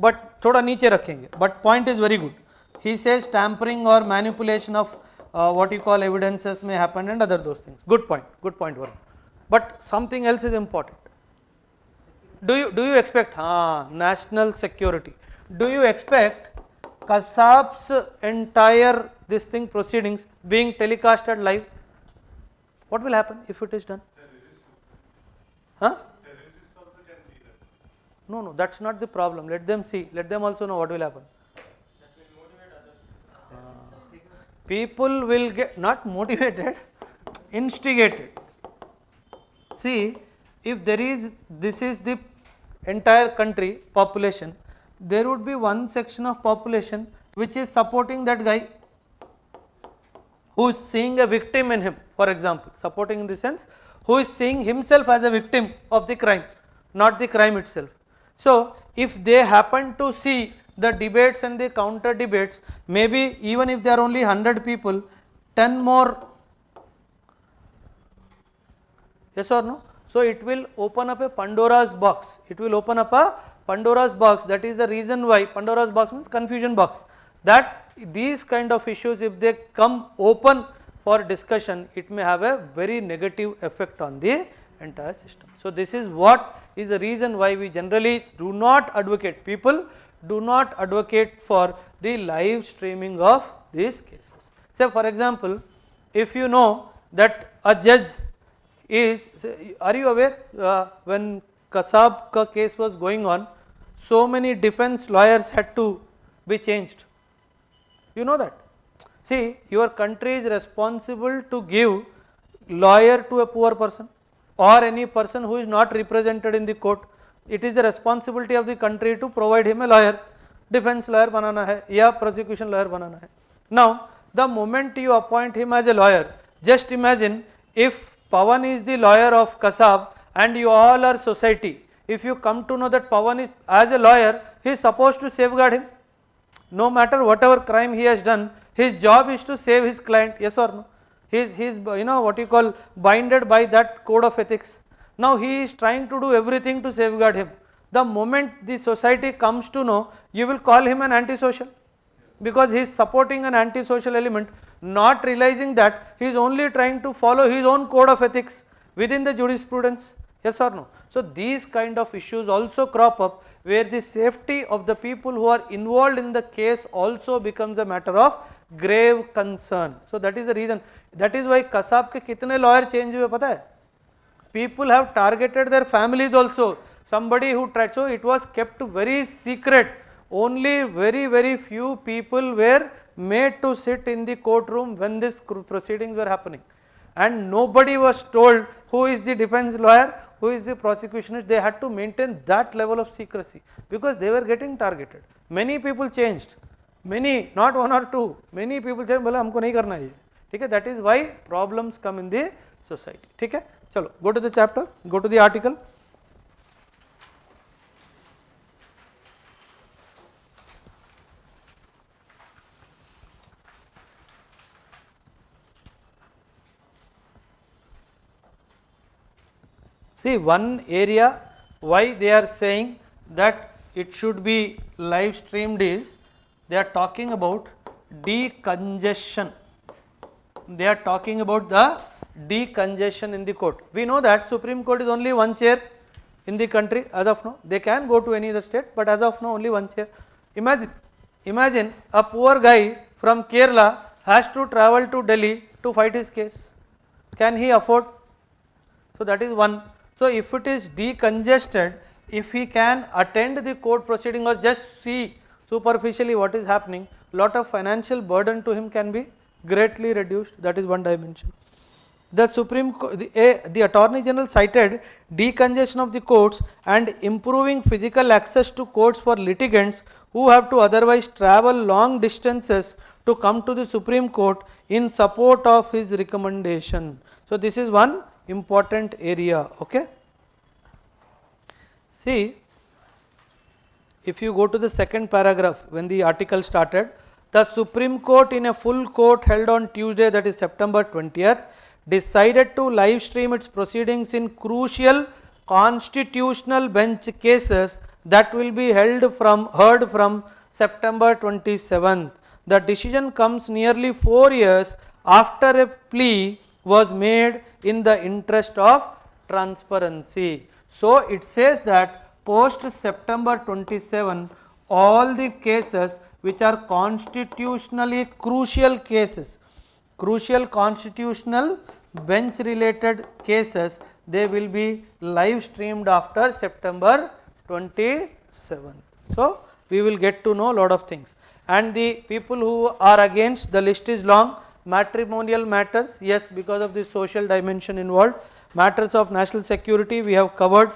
but थोड़ा नीचे रखेंगे. But point is very good. He says tampering or manipulation of what you call evidences may happen and other those things. Good point, Varun. But something else is important. Do you expect national security? Do you expect Kasab's entire this thing proceedings being telecasted live? What will happen if it is done? Huh? No, that's not the problem. Let them see. Let them also know what will happen. People will get not motivated, instigated. See, if there is, this is the entire country population, there would be one section of population which is supporting that guy who is seeing a victim in him, for example, supporting in the sense who is seeing himself as a victim of the crime, not the crime itself. So if they happen to see the debates and the counter debates, maybe even if there are only 100 people, 10 more, yes or no? So it will open up a Pandora's box. It will open up a Pandora's box. That is the reason why Pandora's box means confusion box. That these kind of issues, if they come open for discussion, it may have a very negative effect on the entire system. So this is what is the reason why we generally do not advocate, people do not advocate for the live streaming of these cases. Say for example, if you know that a judge is, are you aware when Kasab ka case was going on, so many defense lawyers had to be changed. You know that. See, your country is responsible to give lawyer to a poor person or any person who is not represented in the court. It is the responsibility of the country to provide him a lawyer. Defense lawyer banana hai ya prosecution lawyer banana hai. Now, the moment you appoint him as a lawyer, just imagine if Pawan is the lawyer of Kasab and you all are society. If you come to know that Pawan is, as a lawyer, he is supposed to safeguard him. No matter whatever crime he has done, his job is to save his client, yes or no? He is what you call binded by that code of ethics. Now he is trying to do everything to safeguard him. The moment the society comes to know, you will call him an antisocial, because he is supporting an antisocial element, not realizing that he is only trying to follow his own code of ethics within the jurisprudence, yes or no? So these kind of issues also crop up, where the safety of the people who are involved in the case also becomes a matter of grave concern. So that is the reason, that is why Kasab ke kitne lawyer change हुए पता है? People have targeted their families also. Somebody who tried, so it was kept very secret. Only very few people were made to sit in the courtroom when these proceedings were happening, and nobody was told who is the defense lawyer, who is the prosecutionist. They had to maintain that level of secrecy because they were getting targeted. Many people changed, many, not one or two, many people said बोला हमको नहीं करना ये, ठीक है? That is why problems come in the society, ठीक है? चलो, go to the chapter, go to the article. See, one area why they are saying that it should be live streamed is, they are talking about decongestion. They are talking about the decongestion in the court. We know that Supreme Court is only one chair in the country as of now. They can go to any other state, but as of now only one chair. Imagine a poor guy from Kerala has to travel to Delhi to fight his case. Can he afford? So that is one. So if it is decongested, if he can attend the court proceeding or just see superficially what is happening, lot of financial burden to him can be greatly reduced. That is one dimension. The the Attorney General cited decongestion of the courts and improving physical access to courts for litigants who have to otherwise travel long distances to come to the Supreme Court in support of his recommendation. So this is one important area, okay? See, if you go to the second paragraph, when the article started, the Supreme Court in a full court held on Tuesday, that is September 20th, decided to live stream its proceedings in crucial constitutional bench cases that will be heard from September 27th. The decision comes nearly 4 years after a plea was made in the interest of transparency. So it says that post September 27, all the cases which are constitutionally crucial cases, crucial constitutional bench related cases, they will be live streamed after September 27. So we will get to know a lot of things. And the people who are against, the list is long. Matrimonial matters, yes, because of the social dimension involved. Matters of national security we have covered,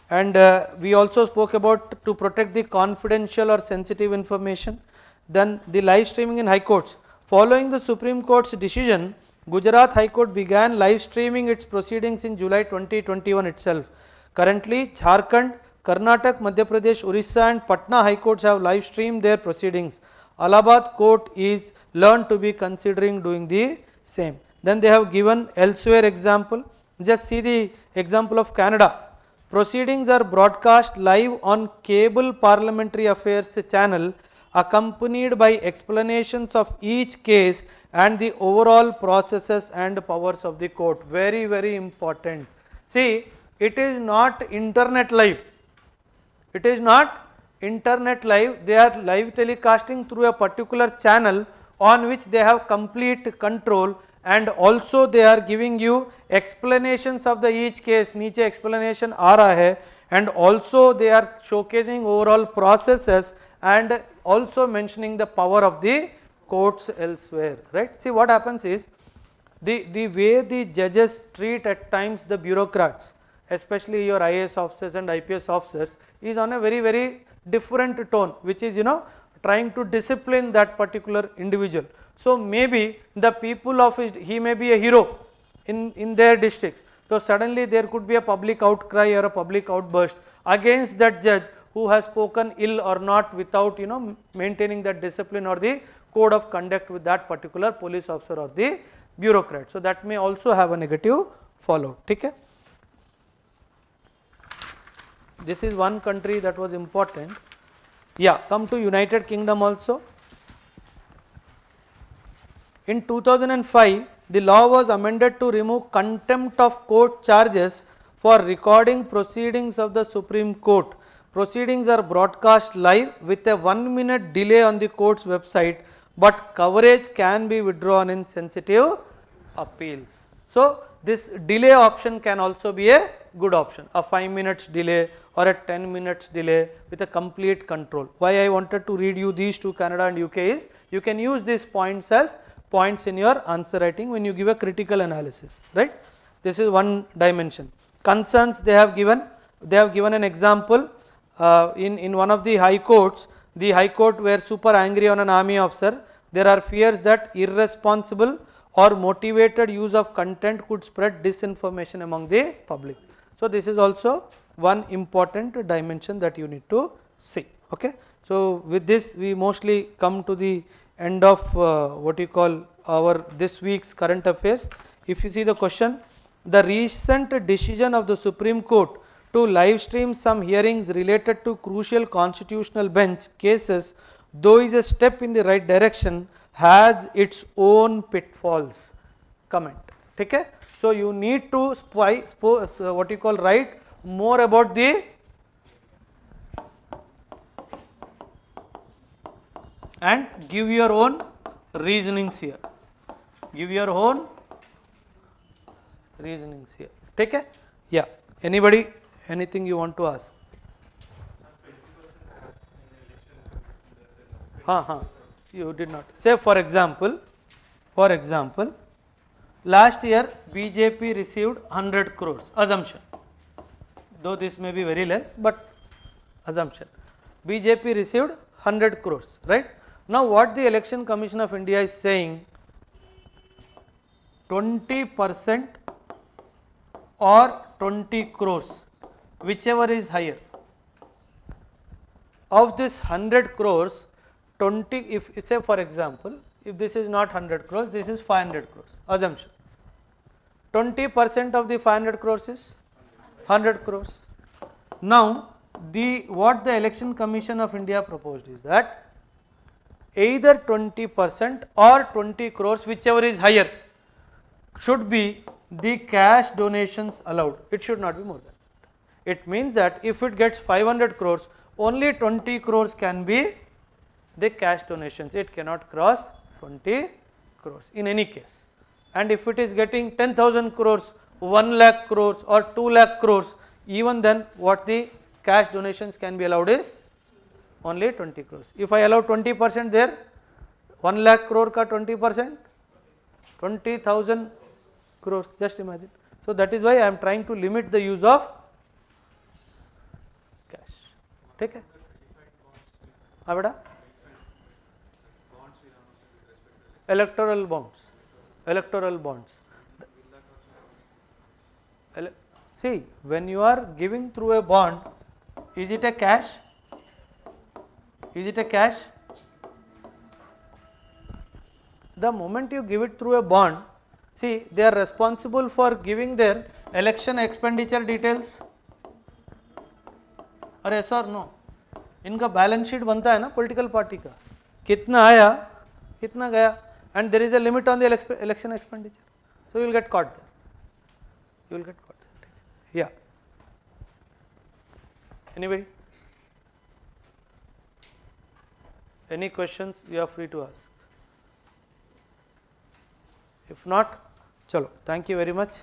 and we also spoke about to protect the confidential or sensitive information. Then the live streaming in high courts. Following the Supreme Court's decision, Gujarat High Court began live streaming its proceedings in July 2021 itself. Currently, Jharkhand, Karnataka, Madhya Pradesh, Orissa and Patna High Courts have live streamed their proceedings. Allahabad Court is learned to be considering doing the same. Then they have given elsewhere example. Just see the example of Canada. Proceedings are broadcast live on cable parliamentary affairs channel, accompanied by explanations of each case and the overall processes and powers of the court. Very important. See, it is not internet live. It is not internet live. They are live telecasting through a particular channel on which they have complete control, and also they are giving you explanations of the each case. नीचे explanation आ रहा है, and also they are showcasing overall processes and also mentioning the power of the courts elsewhere, right? See, what happens is the way the judges treat at times the bureaucrats, especially your IAS officers and IPS officers, is on a very different tone, which is trying to discipline that particular individual. So maybe the people of he may be a hero in their districts. So suddenly there could be a public outcry or a public outburst against that judge who has spoken ill or not without maintaining that discipline or the code of conduct with that particular police officer or the bureaucrat. So that may also have a negative fallout. Okay? This is one country that was important. Yeah, come to United Kingdom also. In 2005, the law was amended to remove contempt of court charges for recording proceedings of the Supreme Court. Proceedings are broadcast live with a 1-minute delay on the court's website, but coverage can be withdrawn in sensitive appeals. So this delay option can also be a good option, a 5 minutes delay or a 10 minutes delay with a complete control. Why I wanted to read you these two, Canada and UK, is you can use these points as points in your answer writing when you give a critical analysis, right? This is one dimension. Concerns they have given an example in one of the high courts. The high court were super angry on an army officer. There are fears that irresponsible or motivated use of content could spread disinformation among the public. So this is also one important dimension that you need to see. Okay. So with this we mostly come to the end of what you call our this week's current affairs. If you see the question, the recent decision of the Supreme Court to live stream some hearings related to crucial constitutional bench cases, though is a step in the right direction, has its own pitfalls. Comment. Okay? So you need to what you call write more about the and give your own reasonings here. Give your own reasonings here. Take care. Yeah. Anybody? Anything you want to ask? You did not. Say for example, last year BJP received 100 crores. Assumption. Though this may be very less, but assumption. BJP received 100 crores, right? Now what the Election Commission of India is saying, 20% or 20 crores, whichever is higher. Of this 100 crores, 20, if say for example, if this is not 100 crores, this is 500 crores, assumption. 20% of the 500 crores is 100 crores. Now what the Election Commission of India proposed is that either 20% or 20 crores, whichever is higher, should be the cash donations allowed. It should not be more than that. It means that if it gets 500 crores, only 20 crores can be the cash donations. It cannot cross 20 crores in any case. And if it is getting 10,000 crores, 1 lakh crores or 2 lakh crores, even then what the cash donations can be allowed is only 20 crores. If I allow 20% there, 1 lakh crore ka 20%, 20,000 crores, just imagine. So that is why I am trying to limit the use of cash. Take care. Avada? Electoral bonds. Electoral bonds. See, when you are giving through a bond, is it a cash? Is it a cash? The moment you give it through a bond, see, they are responsible for giving their election expenditure details. Or yes or no? इनका balance sheet बनता है ना political party का, कितना आया कितना गया, and there is a limit on the election expenditure. So you will get caught there. You will get caught there. Yeah. Anybody? Any questions? You are free to ask. If not, chalo. Thank you very much.